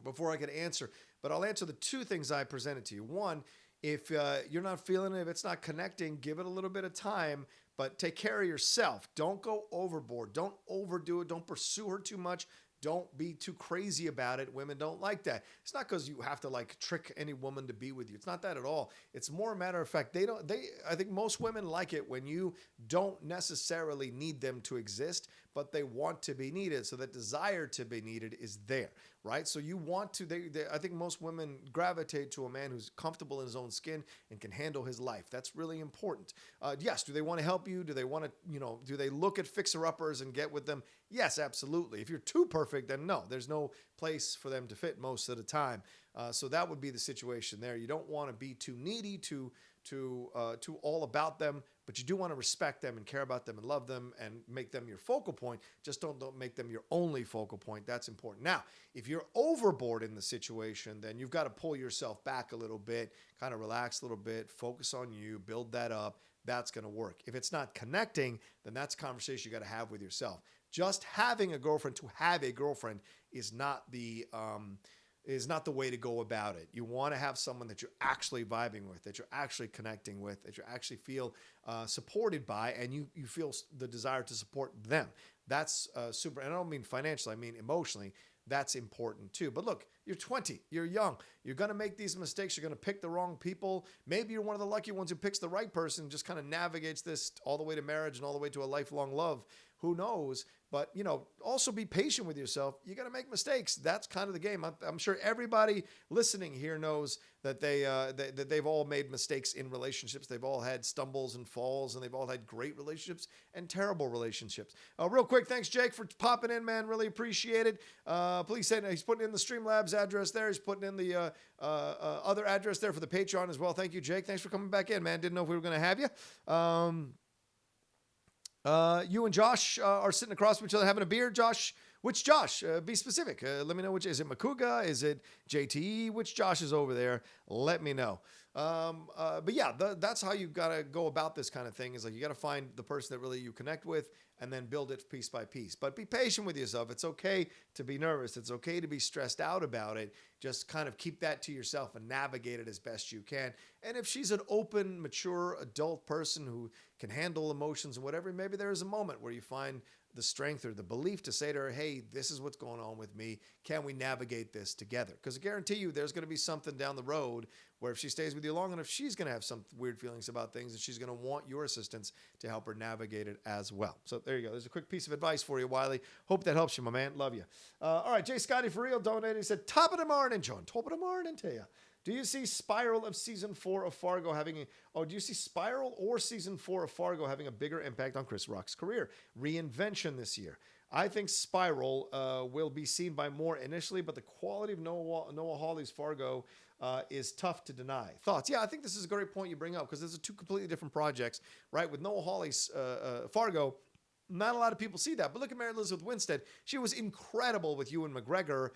before I can answer. But I'll answer the two things I presented to you. One, if you're not feeling it, if it's not connecting, give it a little bit of time, but take care of yourself. Don't go overboard. Don't overdo it. Don't pursue her too much. Don't be too crazy about it. Women don't like that. It's not because you have to like trick any woman to be with you. It's not that at all. It's more a matter of fact. I think most women like it when you don't necessarily need them to exist, but they want to be needed. So that desire to be needed is there, right? So you want to, I think most women gravitate to a man who's comfortable in his own skin and can handle his life. That's really important. Yes. Do they want to help you? Do they want to, do they look at fixer-uppers and get with them? Yes, absolutely. If you're too perfect, then no, there's no place for them to fit most of the time. So that would be the situation there. You don't want to be too needy, too all about them, but you do want to respect them and care about them and love them and make them your focal point. Just don't make them your only focal point. That's important. Now, if you're overboard in the situation, then you've got to pull yourself back a little bit, kind of relax a little bit, focus on you, build that up. That's going to work. If it's not connecting, then that's a conversation you got to have with yourself. Just having a girlfriend to have a girlfriend is not the way to go about it. You want to have someone that you're actually vibing with, that you're actually connecting with, that you actually feel supported by, and you feel the desire to support them. That's super. And I don't mean financially, I mean emotionally. That's important too. But look, you're 20, you're young. You're going to make these mistakes. You're going to pick the wrong people. Maybe you're one of the lucky ones who picks the right person and just kind of navigates this all the way to marriage and all the way to a lifelong love. Who knows? But, also be patient with yourself. You're going to make mistakes. That's kind of the game. I'm sure everybody listening here knows that that they've all made mistakes in relationships. They've all had stumbles and falls, and they've all had great relationships and terrible relationships. Real quick, thanks, Jake, for popping in, man. Really appreciate it. Please say he's putting in the Streamlabs address there. He's putting in the other address there for the Patreon as well. Thank you, Jake. Thanks for coming back in, man. Didn't know if we were going to have you. You and Josh are sitting across from each other having a beer. Josh, which Josh? Be specific. Let me know which. Is it Makuga? Is it JTE? Which Josh is over there? Let me know. But yeah, that's how you got to go about this kind of thing. Is like you got to find the person that really you connect with and then build it piece by piece. But be patient with yourself. It's okay to be nervous. It's okay to be stressed out about it. Just kind of keep that to yourself and navigate it as best you can. And if she's an open, mature, adult person who can handle emotions and whatever, maybe there is a moment where you find the strength or the belief to say to her, hey, this is what's going on with me. Can we navigate this together? Because I guarantee you there's going to be something down the road where if she stays with you long enough, she's going to have some weird feelings about things and she's going to want your assistance to help her navigate it as well. So there you go. There's a quick piece of advice for you, Wiley. Hope that helps you, my man. Love you. All right, Jay Scotty for real donated. He said, top of the morning, John. Top of the morning to you. Do you see Spiral of season 4 of Fargo do you see Spiral or season 4 of Fargo having a bigger impact on Chris Rock's career? Reinvention this year. I think Spiral will be seen by more initially, but the quality of Noah Hawley's Fargo is tough to deny. Thoughts? Yeah, I think this is a great point you bring up because these are two completely different projects, right? With Noah Hawley's Fargo, Not a lot of people see that, but look at Mary Elizabeth Winstead. She was incredible with Ewan McGregor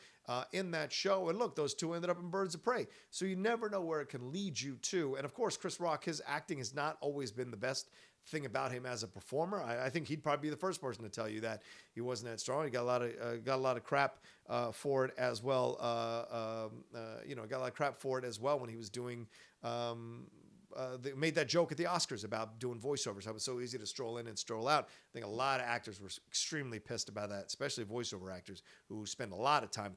in that show. And look, those two ended up in Birds of Prey. So you never know where it can lead you to. And of course, Chris Rock, his acting has not always been the best thing about him as a performer. I think he'd probably be the first person to tell you that he wasn't that strong. He got a lot of crap for it as well. Got a lot of crap for it as well when he was doing. They made that joke at the Oscars about doing voiceovers, how it was so easy to stroll in and stroll out. I think a lot of actors were extremely pissed about that, especially voiceover actors who spend a lot of time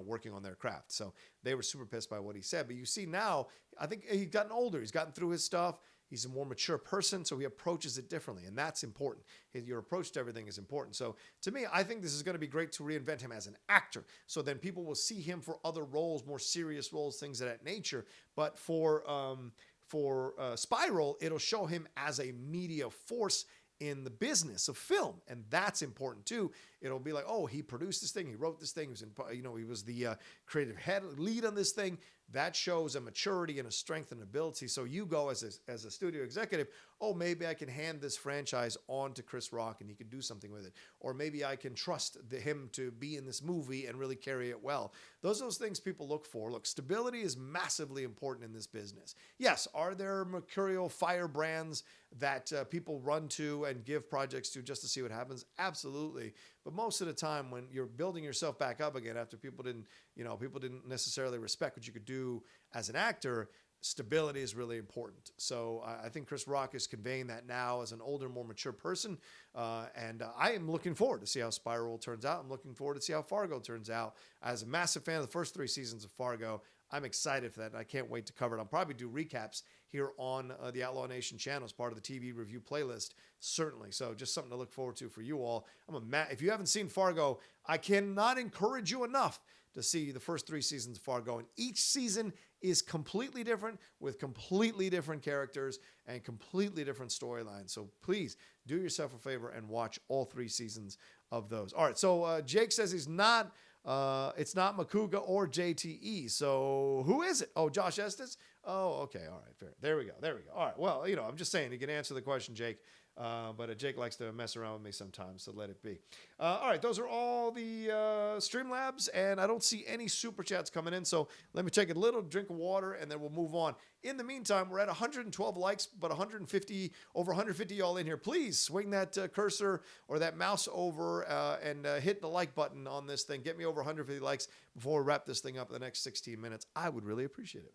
working on their craft. So they were super pissed by what he said. But you see now, I think he's gotten older. He's gotten through his stuff. He's a more mature person, so he approaches it differently, and that's important. Your approach to everything is important. So to me, I think this is going to be great to reinvent him as an actor. So then people will see him for other roles, more serious roles, things of that nature. But for Spiral, it'll show him as a media force in the business of film, and that's important too. It'll be like, oh, he produced this thing, he wrote this thing, he was the creative lead on this thing. That shows a maturity and a strength and ability. So you go as a studio executive, oh, maybe I can hand this franchise on to Chris Rock and he can do something with it. Or maybe I can trust him to be in this movie and really carry it well. Those things people look for. Look, stability is massively important in this business. Yes, are there mercurial firebrands that people run to and give projects to just to see what happens? Absolutely. But most of the time when you're building yourself back up again after people didn't necessarily respect what you could do as an actor, stability is really important. So I think Chris Rock is conveying that now as an older, more mature person. And I am looking forward to see how Spiral turns out. I'm looking forward to see how Fargo turns out. As a massive fan of the first 3 seasons of Fargo, I'm excited for that, and I can't wait to cover it. I'll probably do recaps here on the Outlaw Nation channel as part of the TV review playlist, certainly. So just something to look forward to for you all. If you haven't seen Fargo, I cannot encourage you enough to see the first 3 seasons of Fargo. And each season is completely different with completely different characters and completely different storylines. So please do yourself a favor and watch all 3 seasons of those. All right, so Jake says it's not Makuga or JTE. So who is it? Oh, Josh Estes? Oh, okay. All right, fair. There we go. All right. Well, I'm just saying you can answer the question, Jake. But Jake likes to mess around with me sometimes, so let it be. All right, those are all the Streamlabs, and I don't see any Super Chats coming in, so let me take a little drink of water, and then we'll move on. In the meantime, we're at 112 likes, but over 150 y'all in here. Please swing that cursor or that mouse over and hit the like button on this thing. Get me over 150 likes before we wrap this thing up in the next 16 minutes. I would really appreciate it.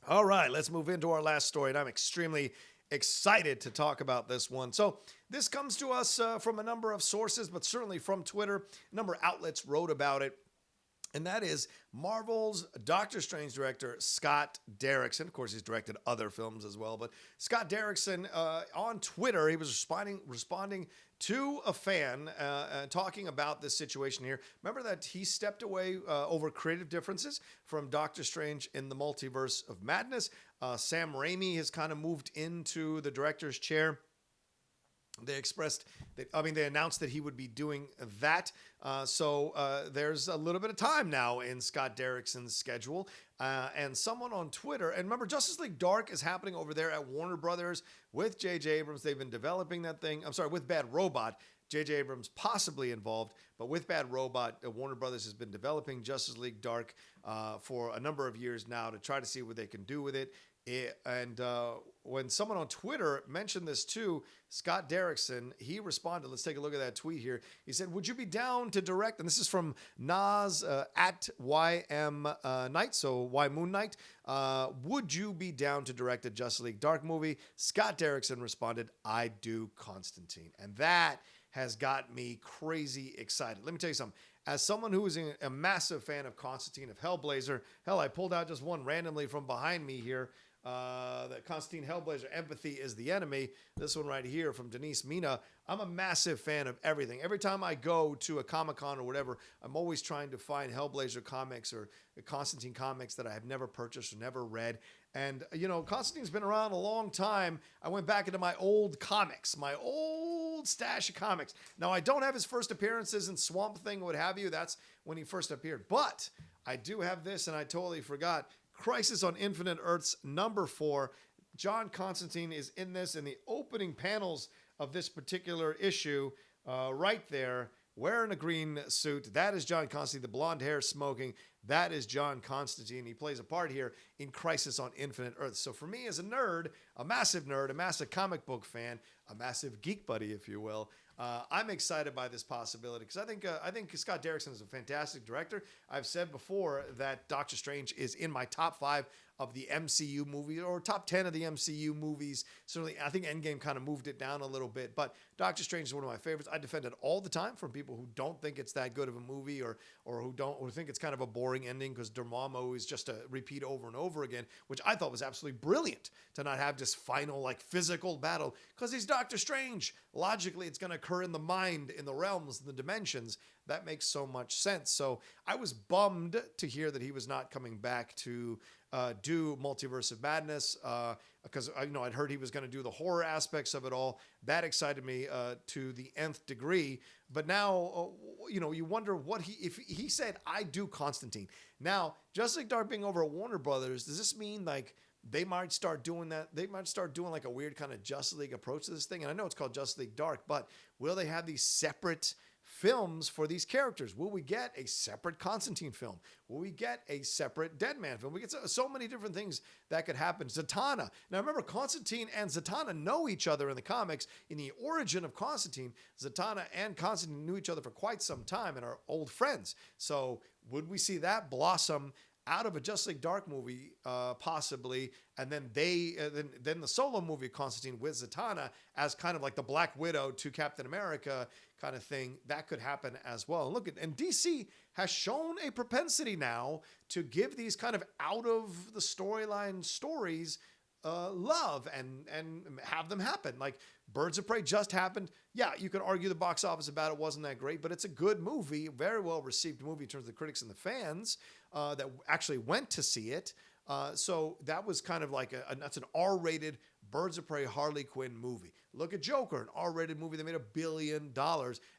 All right, let's move into our last story, and I'm extremely excited to talk about this one. So this comes to us from a number of sources, but certainly from Twitter. A number of outlets wrote about it, and that is Marvel's Doctor Strange director, Scott Derrickson. Of course, he's directed other films as well, but Scott Derrickson on Twitter, he was responding to a fan talking about this situation here. Remember that he stepped away over creative differences from Doctor Strange in the Multiverse of Madness. Sam Raimi has kind of moved into the director's chair. They announced that he would be doing that. So there's a little bit of time now in Scott Derrickson's schedule. And someone on Twitter, and remember, Justice League Dark is happening over there at Warner Brothers with J.J. Abrams. They've been developing that thing. With Bad Robot. J.J. Abrams possibly involved, but with Bad Robot, Warner Brothers has been developing Justice League Dark for a number of years now to try to see what they can do with it. And when someone on Twitter mentioned this too, Scott Derrickson, he responded. Let's take a look at that tweet here. He said, would you be down to direct? And this is from Nas at YM Knight, so Y Moon Knight. Would you be down to direct a Justice League Dark movie? Scott Derrickson responded, I do, Constantine. And that has got me crazy excited. Let me tell you something. As someone who is a massive fan of Constantine, of Hellblazer, hell, I pulled out just one randomly from behind me here. The Constantine Hellblazer, Empathy is the Enemy. This one right here from Denise Mina. I'm a massive fan of everything. Every time I go to a Comic-Con or whatever, I'm always trying to find Hellblazer comics or Constantine comics that I have never purchased or never read. And, Constantine's been around a long time. I went back into my old comics, my old stash of comics. Now, I don't have his first appearances in Swamp Thing, what have you. That's when he first appeared. But I do have this, and I totally forgot. Crisis on Infinite Earths #4. John Constantine is in this in the opening panels of this particular issue, right there, wearing a green suit. That is John Constantine, the blonde hair smoking. That is John Constantine. He plays a part here in Crisis on Infinite Earths. So for me as a nerd, a massive comic book fan, a massive geek buddy, if you will, I'm excited by this possibility because I think Scott Derrickson is a fantastic director. I've said before that Doctor Strange is in my top 5 of the MCU movie, or top 10 of the MCU movies. Certainly, I think Endgame kind of moved it down a little bit, but Doctor Strange is one of my favorites. I defend it all the time from people who don't think it's that good of a movie, or who think it's kind of a boring ending because Dormammu is just a repeat over and over again, which I thought was absolutely brilliant to not have this final like physical battle because he's Doctor Strange. Logically, it's going to occur in the mind, in the realms, in the dimensions. That makes so much sense. So I was bummed to hear that he was not coming back to do Multiverse of Madness because I'd heard he was going to do the horror aspects of it all. That excited me to the nth degree. But now, you wonder if he said, I do Constantine. Now, Justice League Dark being over at Warner Brothers, does this mean like they might start doing that? They might start doing like a weird kind of Justice League approach to this thing. And I know it's called Justice League Dark, but will they have these separate films for these characters? Will we get a separate Constantine film? Will we get a separate Deadman film? We get so many different things that could happen. Zatanna. Now remember, Constantine and Zatanna know each other in the comics. In the origin of Constantine, Zatanna and Constantine knew each other for quite some time and are old friends. So would we see that blossom out of a Justice League Dark movie, possibly, and then then the solo movie Constantine with Zatanna as kind of like the Black Widow to Captain America kind of thing? That could happen as well. And DC has shown a propensity now to give these kind of out of the storyline stories love and have them happen. Like Birds of Prey just happened. Yeah, you could argue the box office about it wasn't that great, but it's a good movie, very well received movie in terms of the critics and the fans that actually went to see it. So that was kind of like that's an R-rated Birds of Prey Harley Quinn movie. Look at Joker, an R-rated movie that made $1 billion,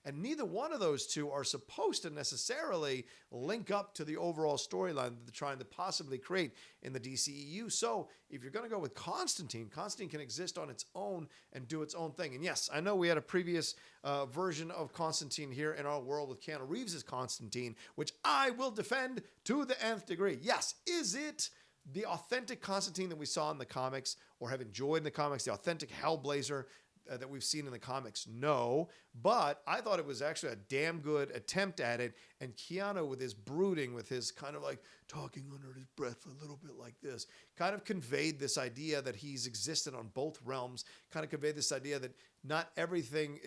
and neither one of those two are supposed to necessarily link up to the overall storyline that they're trying to possibly create in the DCEU. So if you're going to go with Constantine can exist on its own and do its own thing. And yes, I know we had a previous version of Constantine here in our world with Keanu Reeves as Constantine, which I will defend to the nth degree. Yes, is it the authentic Constantine that we saw in the comics or have enjoyed in the comics, the authentic Hellblazer that we've seen in the comics? No, but I thought it was actually a damn good attempt at it. And Keanu, with his brooding, with his kind of like talking under his breath a little bit like this, kind of conveyed this idea that he's existed on both realms, kind of conveyed this idea that not everything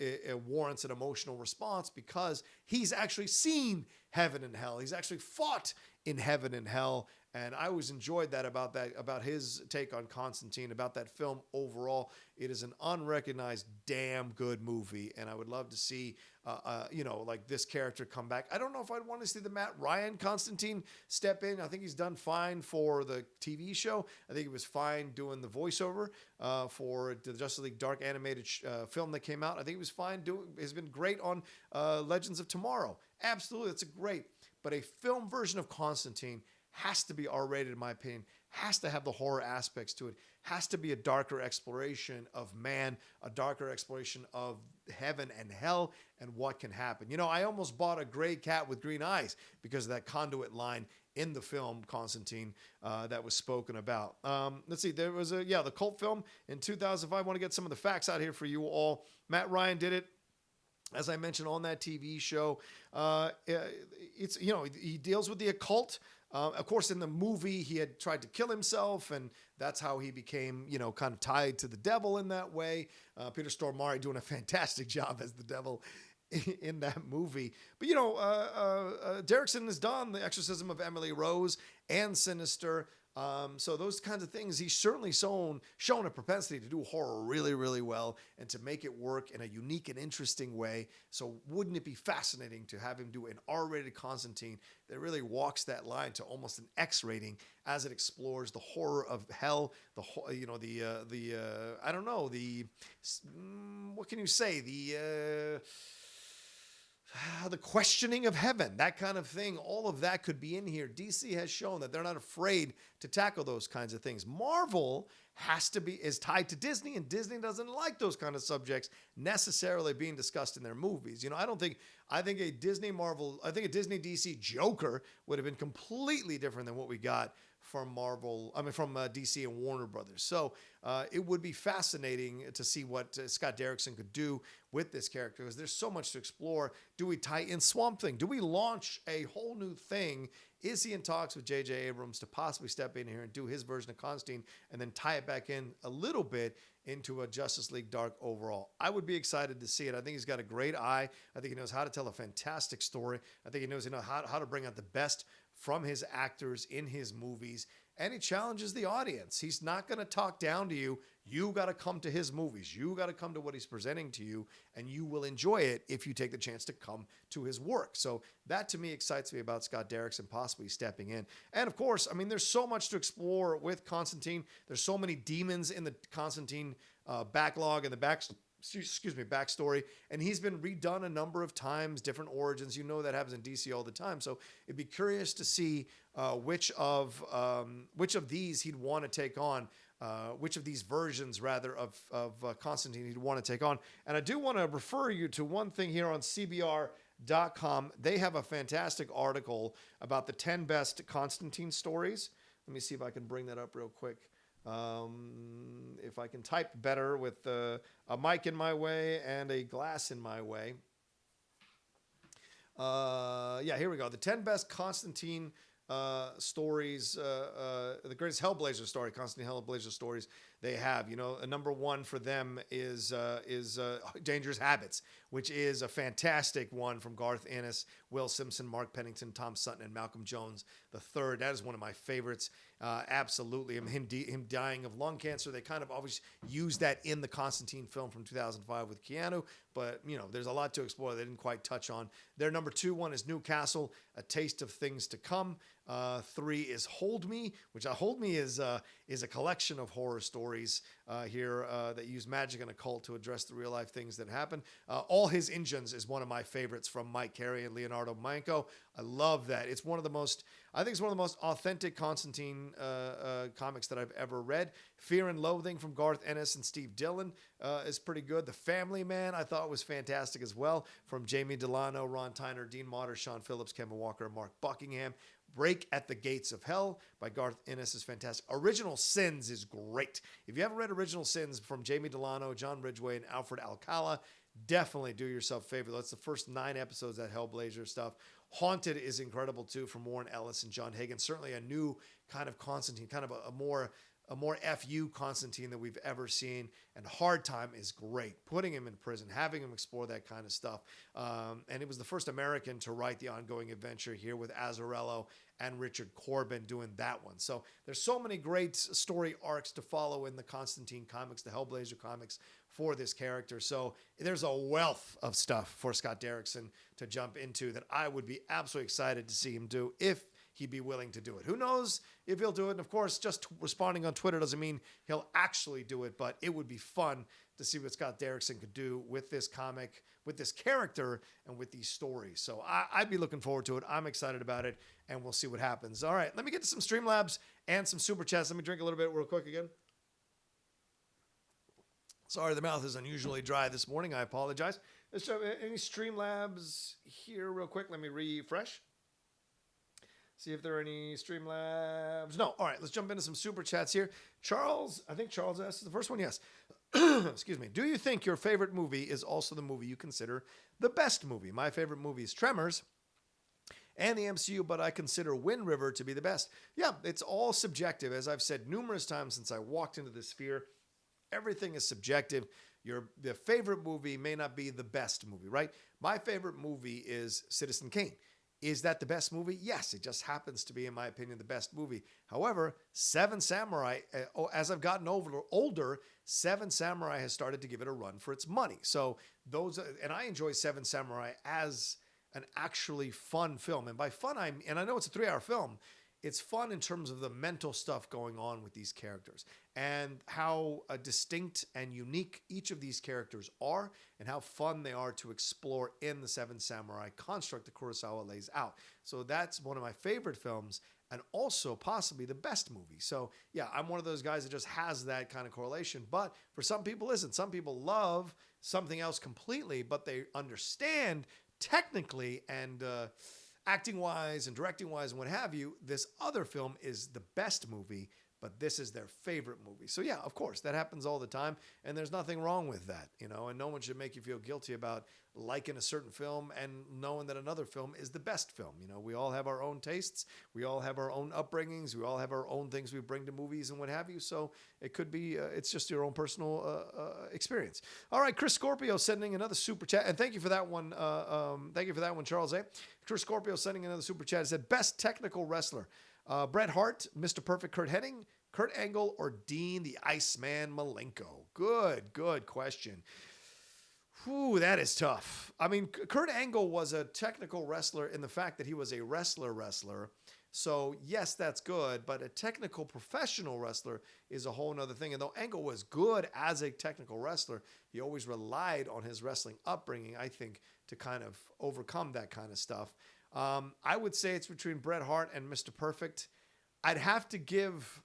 warrants an emotional response because he's actually seen heaven and hell. He's actually fought in heaven and hell. And I always enjoyed that about his take on Constantine, about that film overall. It is an unrecognized, damn good movie, and I would love to see, like this character come back. I don't know if I'd want to see the Matt Ryan Constantine step in. I think he's done fine for the TV show. I think he was fine doing the voiceover for the Justice League Dark animated film that came out. I think he was fine doing. He's been great on Legends of Tomorrow. Absolutely, that's great. But a film version of Constantine has to be R-rated, in my opinion, has to have the horror aspects to it, has to be a darker exploration of man, a darker exploration of heaven and hell and what can happen. I almost bought a gray cat with green eyes because of that conduit line in the film Constantine that was spoken about. Let's see, there was the cult film in 2005. I want to get some of the facts out here for you all. Matt Ryan did it. As I mentioned on that TV show, he deals with the occult. Of course, in the movie, he had tried to kill himself, and that's how he became, kind of tied to the devil in that way. Peter Stormare doing a fantastic job as the devil in that movie. But, Derrickson has done The Exorcism of Emily Rose and Sinister. So those kinds of things, he's certainly shown a propensity to do horror really, really well and to make it work in a unique and interesting way. So wouldn't it be fascinating to have him do an R-rated Constantine that really walks that line to almost an X rating as it explores the horror of hell, what can you say? the questioning of heaven, that kind of thing. All of that could be in here. DC has shown that they're not afraid to tackle those kinds of things. Marvel is tied to Disney, and Disney doesn't like those kind of subjects necessarily being discussed in their movies. I think a Disney DC Joker would have been completely different than what we got from DC and Warner Brothers. So it would be fascinating to see what Scott Derrickson could do with this character, because there's so much to explore. Do we tie in Swamp Thing? Do we launch a whole new thing? Is he in talks with J.J. Abrams to possibly step in here and do his version of Constantine and then tie it back in a little bit into a Justice League Dark overall? I would be excited to see it. I think he's got a great eye. I think he knows how to tell a fantastic story. I think he knows how to bring out the best from his actors in his movies, and he challenges the audience. He's not going to talk down to you. You got to come to his movies. You got to come to what he's presenting to you, and you will enjoy it if you take the chance to come to his work. So that, to me, excites me about Scott Derrickson possibly stepping in. And of course, there's so much to explore with Constantine. There's so many demons in the Constantine backlog and the backstory, and he's been redone a number of times, different origins. That happens in DC all the time. So it'd be curious to see which of these he'd want to take on, which of these versions rather of Constantine he'd want to take on. And I do want to refer you to one thing here on CBR.com. They have a fantastic article about the 10 best Constantine stories. Let me see if I can bring that up real quick. If I can type better with a mic in my way and a glass in my way. Here we go. The 10 best Constantine stories, the greatest Hellblazer story, Constantine Hellblazer stories they have. A number one for them is Dangerous Habits, which is a fantastic one from Garth Ennis, Will Simpson, Mark Pennington, Tom Sutton, and Malcolm Jones the third. That is one of my favorites. Absolutely. Him dying of lung cancer. They kind of always use that in the Constantine film from 2005 with Keanu, but there's a lot to explore they didn't quite touch on. Their number two one is Newcastle, A Taste of Things to Come. 3 is Hold Me, which Hold Me is a collection of horror stories here that use magic and occult to address the real life things that happen. All His Engines is one of my favorites from Mike Carey and Leonardo Manco. I love that. I think it's one of the most authentic Constantine comics that I've ever read. Fear and Loathing from Garth Ennis and Steve Dillon is pretty good. The Family Man I thought was fantastic as well, from Jamie Delano, Ron Tyner, Dean Motter, Sean Phillips, Kevin Walker, and Mark Buckingham. Break at the Gates of Hell by Garth Ennis is fantastic. Original Sins is great. If you haven't read Original Sins from Jamie Delano, John Ridgway, and Alfred Alcala, definitely do yourself a favor. That's the first 9 episodes of that Hellblazer stuff. Haunted is incredible too, from Warren Ellis and John Hagen. Certainly a new kind of Constantine, kind of a more FU Constantine that we've ever seen. And Hard Time is great. Putting him in prison, having him explore that kind of stuff. And it was the first American to write the ongoing adventure here, with Azzarello and Richard Corbin doing that one. So there's so many great story arcs to follow in the Constantine comics, the Hellblazer comics, for this character. So there's a wealth of stuff for Scott Derrickson to jump into that I would be absolutely excited to see him do if he'd be willing to do it. Who knows if he'll do it? And of course, just responding on Twitter doesn't mean he'll actually do it, but it would be fun to see what Scott Derrickson could do with this comic, with this character, and with these stories. So I'd be looking forward to it. I'm excited about it, and we'll see what happens. All right, let me get to some Streamlabs and some Super Chats. Let me drink a little bit real quick again. Sorry, the mouth is unusually dry this morning. I apologize. Let's try any Streamlabs here real quick. Let me refresh. See if there are any Streamlabs. No. All right, let's jump into some Super Chats here. Charles, I think Charles asked the first one. Yes. Excuse me. Do you think your favorite movie is also the movie you consider the best movie? My favorite movie is Tremors and the MCU, but I consider Wind River to be the best. Yeah, it's all subjective. As I've said numerous times since I walked into this sphere, everything is subjective. The favorite movie may not be the best movie, right? My favorite movie is Citizen Kane. Is that the best movie? Yes, it just happens to be, in my opinion, the best movie. However, Seven Samurai, as I've gotten older, Seven Samurai has started to give it a run for its money. So and I enjoy Seven Samurai as an actually fun film. And by fun, and I know it's a 3-hour film, it's fun in terms of the mental stuff going on with these characters and how distinct and unique each of these characters are and how fun they are to explore in the Seven Samurai construct that Kurosawa lays out. So that's one of my favorite films and also possibly the best movie. So yeah, I'm one of those guys that just has that kind of correlation. But for some people, listen, some people love something else completely, but they understand technically and acting wise and directing wise and what have you, this other film is the best movie, but this is their favorite movie. So yeah, of course, that happens all the time, and there's nothing wrong with that, you know, and no one should make you feel guilty about liking a certain film and knowing that another film is the best film. You know, we all have our own tastes, we all have our own upbringings, we all have our own things we bring to movies and what have you, so it could be, it's just your own personal experience. All right, Chris Scorpio sending another super chat, and thank you for that one, Charles A. Chris Scorpio sending another super chat. He said, best technical wrestler. Bret Hart, Mr. Perfect Kurt Hennig, Kurt Angle, or Dean the Iceman Malenko? Good question. Whew, that is tough. I mean, Kurt Angle was a technical wrestler in the fact that he was a wrestler. So yes, that's good, but a technical professional wrestler is a whole nother thing. And though Angle was good as a technical wrestler, he always relied on his wrestling upbringing, I think, to kind of overcome that kind of stuff. I would say it's between Bret Hart and Mr. Perfect. I'd have to give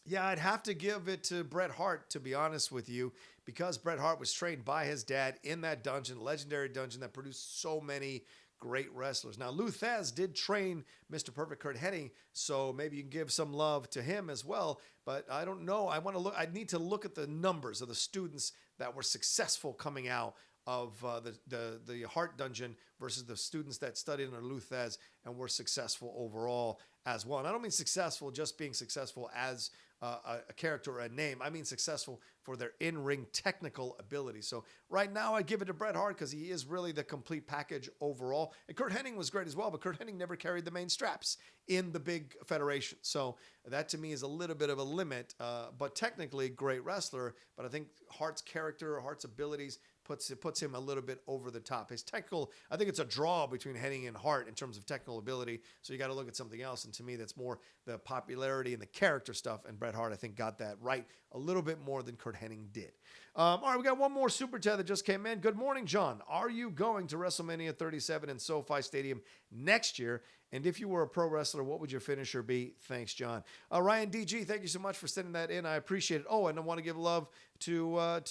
it to Bret Hart, to be honest with you, because Bret Hart was trained by his dad in that dungeon, legendary dungeon that produced so many great wrestlers. Now, Lou Thesz did train Mr. Perfect Kurt Hennig, so maybe you can give some love to him as well, but I don't know. I need to look at the numbers of the students that were successful coming out of the Hart Dungeon versus the students that studied under Lou Thesz and were successful overall as well. And I don't mean successful just being successful as a character or a name. I mean successful for their in-ring technical ability. So right now I give it to Bret Hart because he is really the complete package overall. And Kurt Hennig was great as well, but Kurt Hennig never carried the main straps in the big federation. So that to me is a little bit of a limit, but technically great wrestler. But I think Hart's character, Hart's abilities puts him a little bit over the top. His technical, I think it's a draw between Hennig and Hart in terms of technical ability. So you got to look at something else. And to me, that's more the popularity and the character stuff. And Bret Hart, I think, got that right a little bit more than Kurt Hennig did. All right, we got one more super chat that just came in. Good morning, John. Are you going to WrestleMania 37 in SoFi Stadium next year? And if you were a pro wrestler, what would your finisher be? Thanks, John. Ryan DG, thank you so much for sending that in. I appreciate it. Oh, and I want to give love to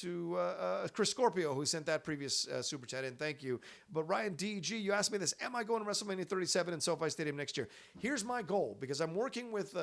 Chris Scorpio, who sent that previous super chat in. Thank you. But Ryan DG, you asked me this: am I going to WrestleMania 37 in SoFi Stadium next year? Here's my goal, because I'm working with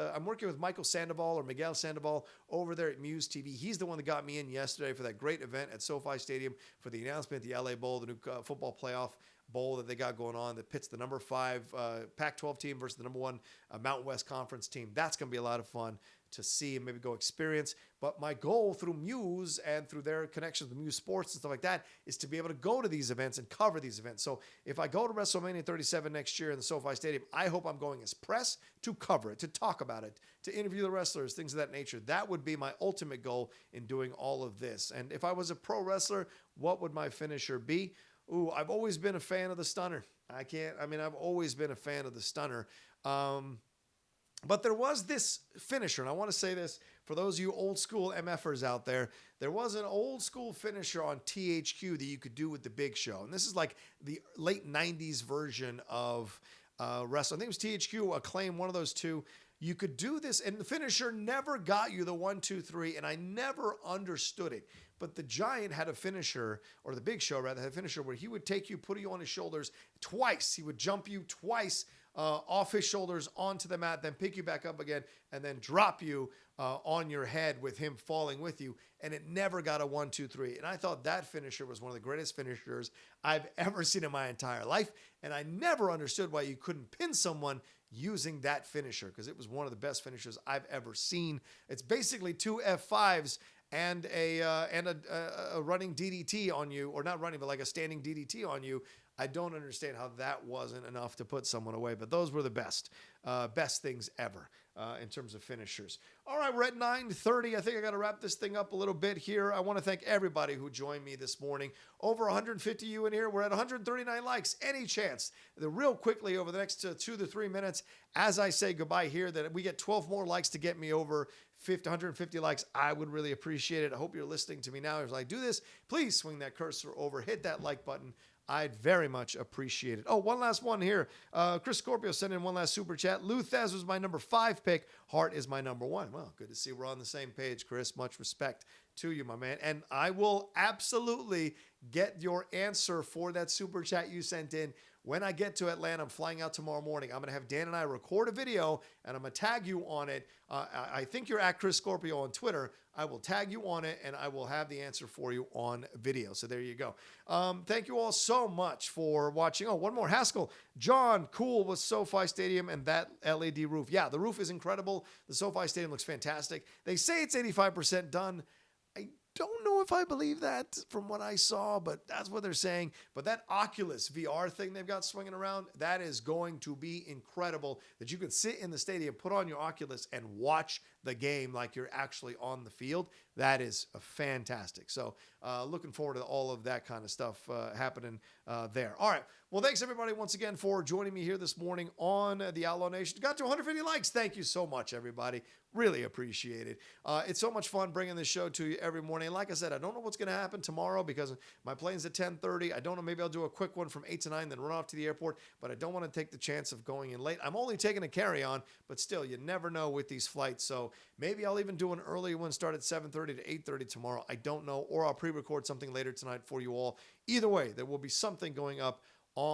Michael Sandoval or Miguel Sandoval over there at Muse TV. He's the one that got me in yesterday for that great event at SoFi Stadium for the announcement of the LA Bowl, the new football playoff bowl that they got going on that pits the number 5 Pac-12 team versus the number 1 Mountain West Conference team. That's going to be a lot of fun to see and maybe go experience. But my goal through Muse and through their connections with Muse Sports and stuff like that is to be able to go to these events and cover these events. So if I go to WrestleMania 37 next year in the SoFi Stadium, I hope I'm going as press to cover it, to talk about it, to interview the wrestlers, things of that nature. That would be my ultimate goal in doing all of this. And if I was a pro wrestler, what would my finisher be? Ooh, I've always been a fan of the stunner. I've always been a fan of the stunner. But there was this finisher, and I want to say this for those of you old school MFers out there. There was an old school finisher on THQ that you could do with the Big Show. And this is like the late 90s version of wrestling. I think it was THQ, Acclaim, one of those two. You could do this, and the finisher never got you the 1, 2, 3, and I never understood it. But the Giant had a finisher, or the Big Show rather, had a finisher where he would take you, put you on his shoulders twice. He would jump you twice off his shoulders onto the mat, then pick you back up again, and then drop you on your head with him falling with you. And it never got a 1, 2, 3. And I thought that finisher was one of the greatest finishers I've ever seen in my entire life. And I never understood why you couldn't pin someone using that finisher, because it was one of the best finishers I've ever seen. It's basically 2 F5s and a running DDT on you, or not running, but like a standing DDT on you. I don't understand how that wasn't enough to put someone away, but those were the best things ever. in terms of finishers. All right, we're at 9:30. I think I got to wrap this thing up a little bit here. I want to thank everybody who joined me this morning. Over 150 you in here. We're at 139 likes. Any chance that real quickly over the next 2 to 3 minutes, as I say goodbye here, that we get 12 more likes to get me over 150 likes, I would really appreciate it. I hope you're listening to me now as I do this. Please swing that cursor over, hit that like button. I'd very much appreciate it. Oh, one last one here. Chris Scorpio sent in one last super chat. Lou Thez was my number 5 pick. Hart is my number 1. Well, good to see we're on the same page, Chris. Much respect to you, my man. And I will absolutely get your answer for that super chat you sent in. When I get to Atlanta, I'm flying out tomorrow morning. I'm going to have Dan and I record a video, and I'm going to tag you on it. I think you're at Chris Scorpio on Twitter. I will tag you on it, and I will have the answer for you on video. So there you go. Thank you all so much for watching. Oh, one more. Haskell. John, cool with SoFi Stadium and that LED roof. Yeah, the roof is incredible. The SoFi Stadium looks fantastic. They say it's 85% done. I don't know if I believe that from what I saw, but that's what they're saying. But that Oculus VR thing they've got swinging around, that is going to be incredible, that you can sit in the stadium, put on your Oculus, and watch the game like you're actually on the field. That is fantastic. So looking forward to all of that kind of stuff happening there. All right. Well, thanks everybody once again for joining me here this morning on the Outlaw Nation. Got to 150 likes. Thank you so much, everybody. Really appreciate it. It's so much fun bringing this show to you every morning. And like I said, I don't know what's going to happen tomorrow because my plane's at 10:30. I don't know. Maybe I'll do a quick one from 8 to 9, then run off to the airport. But I don't want to take the chance of going in late. I'm only taking a carry-on, but still, you never know with these flights. So maybe I'll even do an early one, start at 7:30 to 8:30 tomorrow. I don't know. Or I'll pre-record something later tonight for you all. Either way, there will be something going up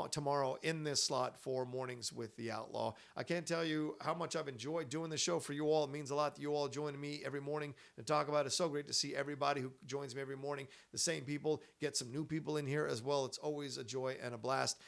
tomorrow in this slot for Mornings with the Outlaw. I can't tell you how much I've enjoyed doing the show for you all. It means a lot that you all joining me every morning to talk about it. It's so great to see everybody who joins me every morning, the same people, get some new people in here as well. It's always a joy and a blast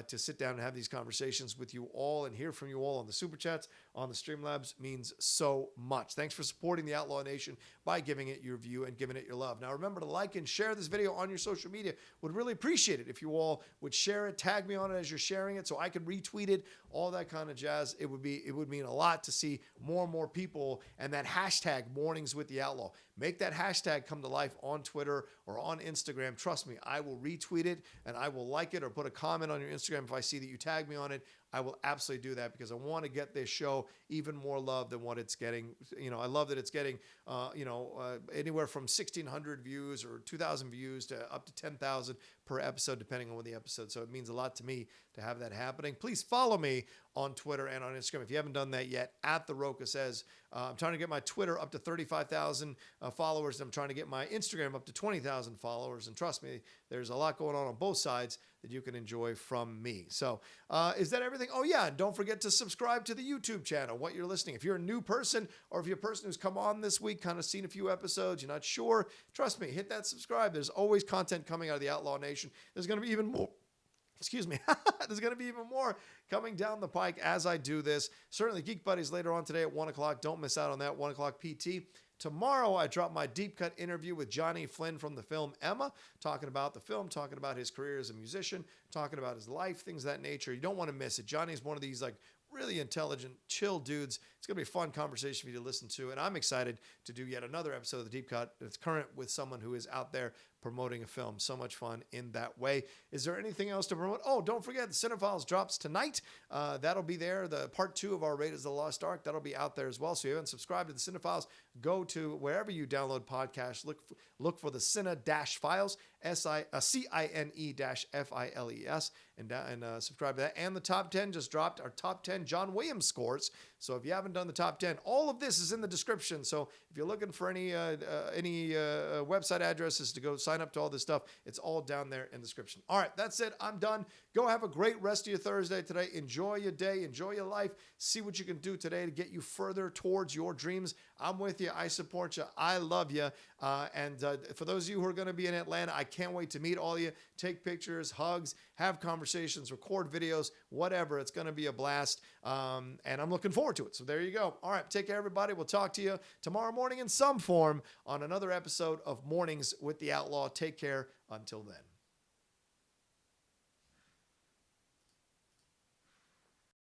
to sit down and have these conversations with you all and hear from you all on the Super Chats, on the Streamlabs. Means so much. Thanks for supporting the Outlaw Nation by giving it your view and giving it your love. Now remember to like and share this video on your social media. Would really appreciate it if you all would share it, tag me on it as you're sharing it so I could retweet it, all that kind of jazz. It would mean a lot to see more and more people, and that hashtag Mornings with the Outlaw. Make that hashtag come to life on Twitter or on Instagram. Trust me, I will retweet it and I will like it or put a comment on your Instagram if I see that you tag me on it. I will absolutely do that because I want to get this show even more love than what it's getting. You know, I love that it's getting, anywhere from 1,600 views or 2,000 views to up to 10,000 per episode, depending on the episode. So it means a lot to me to have that happening. Please follow me on Twitter and on Instagram if you haven't done that yet. At The Rocha Says. I'm trying to get my Twitter up to 35,000 followers. And I'm trying to get my Instagram up to 20,000 followers. And trust me, there's a lot going on both sides that you can enjoy from me. So is that everything? Oh, yeah. And don't forget to subscribe to the YouTube channel, what you're listening. If you're a new person or if you're a person who's come on this week, kind of seen a few episodes, you're not sure, trust me, hit that subscribe. There's always content coming out of the Outlaw Nation. There's going to be even more. Excuse me. There's going to be even more coming down the pike as I do this. Certainly Geek Buddies later on today at 1 o'clock. Don't miss out on that 1 o'clock PT. Tomorrow, I drop my deep cut interview with Johnny Flynn from the film Emma, talking about the film, talking about his career as a musician, talking about his life, things of that nature. You don't want to miss it. Johnny's one of these really intelligent, chill dudes. It's going to be a fun conversation for you to listen to. And I'm excited to do yet another episode of The Deep Cut that's current with someone who is out there promoting a film. So much fun in that way. Is there anything else to promote? Oh, don't forget, the Cinephiles drops tonight. That'll be there. The part 2 of our Raiders of the Lost Ark, that'll be out there as well. So if you haven't subscribed to the Cinephiles, go to wherever you download podcasts. Look for the Cine-Files, CINE-FILES, and subscribe to that. And the top 10 just dropped, our top 10 John Williams scores. So if you haven't done the top 10, all of this is in the description. So if you're looking for any website addresses to go sign up to all this stuff, it's all down there in the description. All right, that's it. I'm done. Go have a great rest of your Thursday today. Enjoy your day. Enjoy your life. See what you can do today to get you further towards your dreams. I'm with you. I support you. I love you. And for those of you who are going to be in Atlanta, I can't wait to meet all of you. Take pictures, hugs, have conversations, record videos, whatever. It's going to be a blast. And I'm looking forward to it. So there you go. All right. Take care, everybody. We'll talk to you tomorrow morning in some form on another episode of Mornings with the Outlaw. Take care. Until then.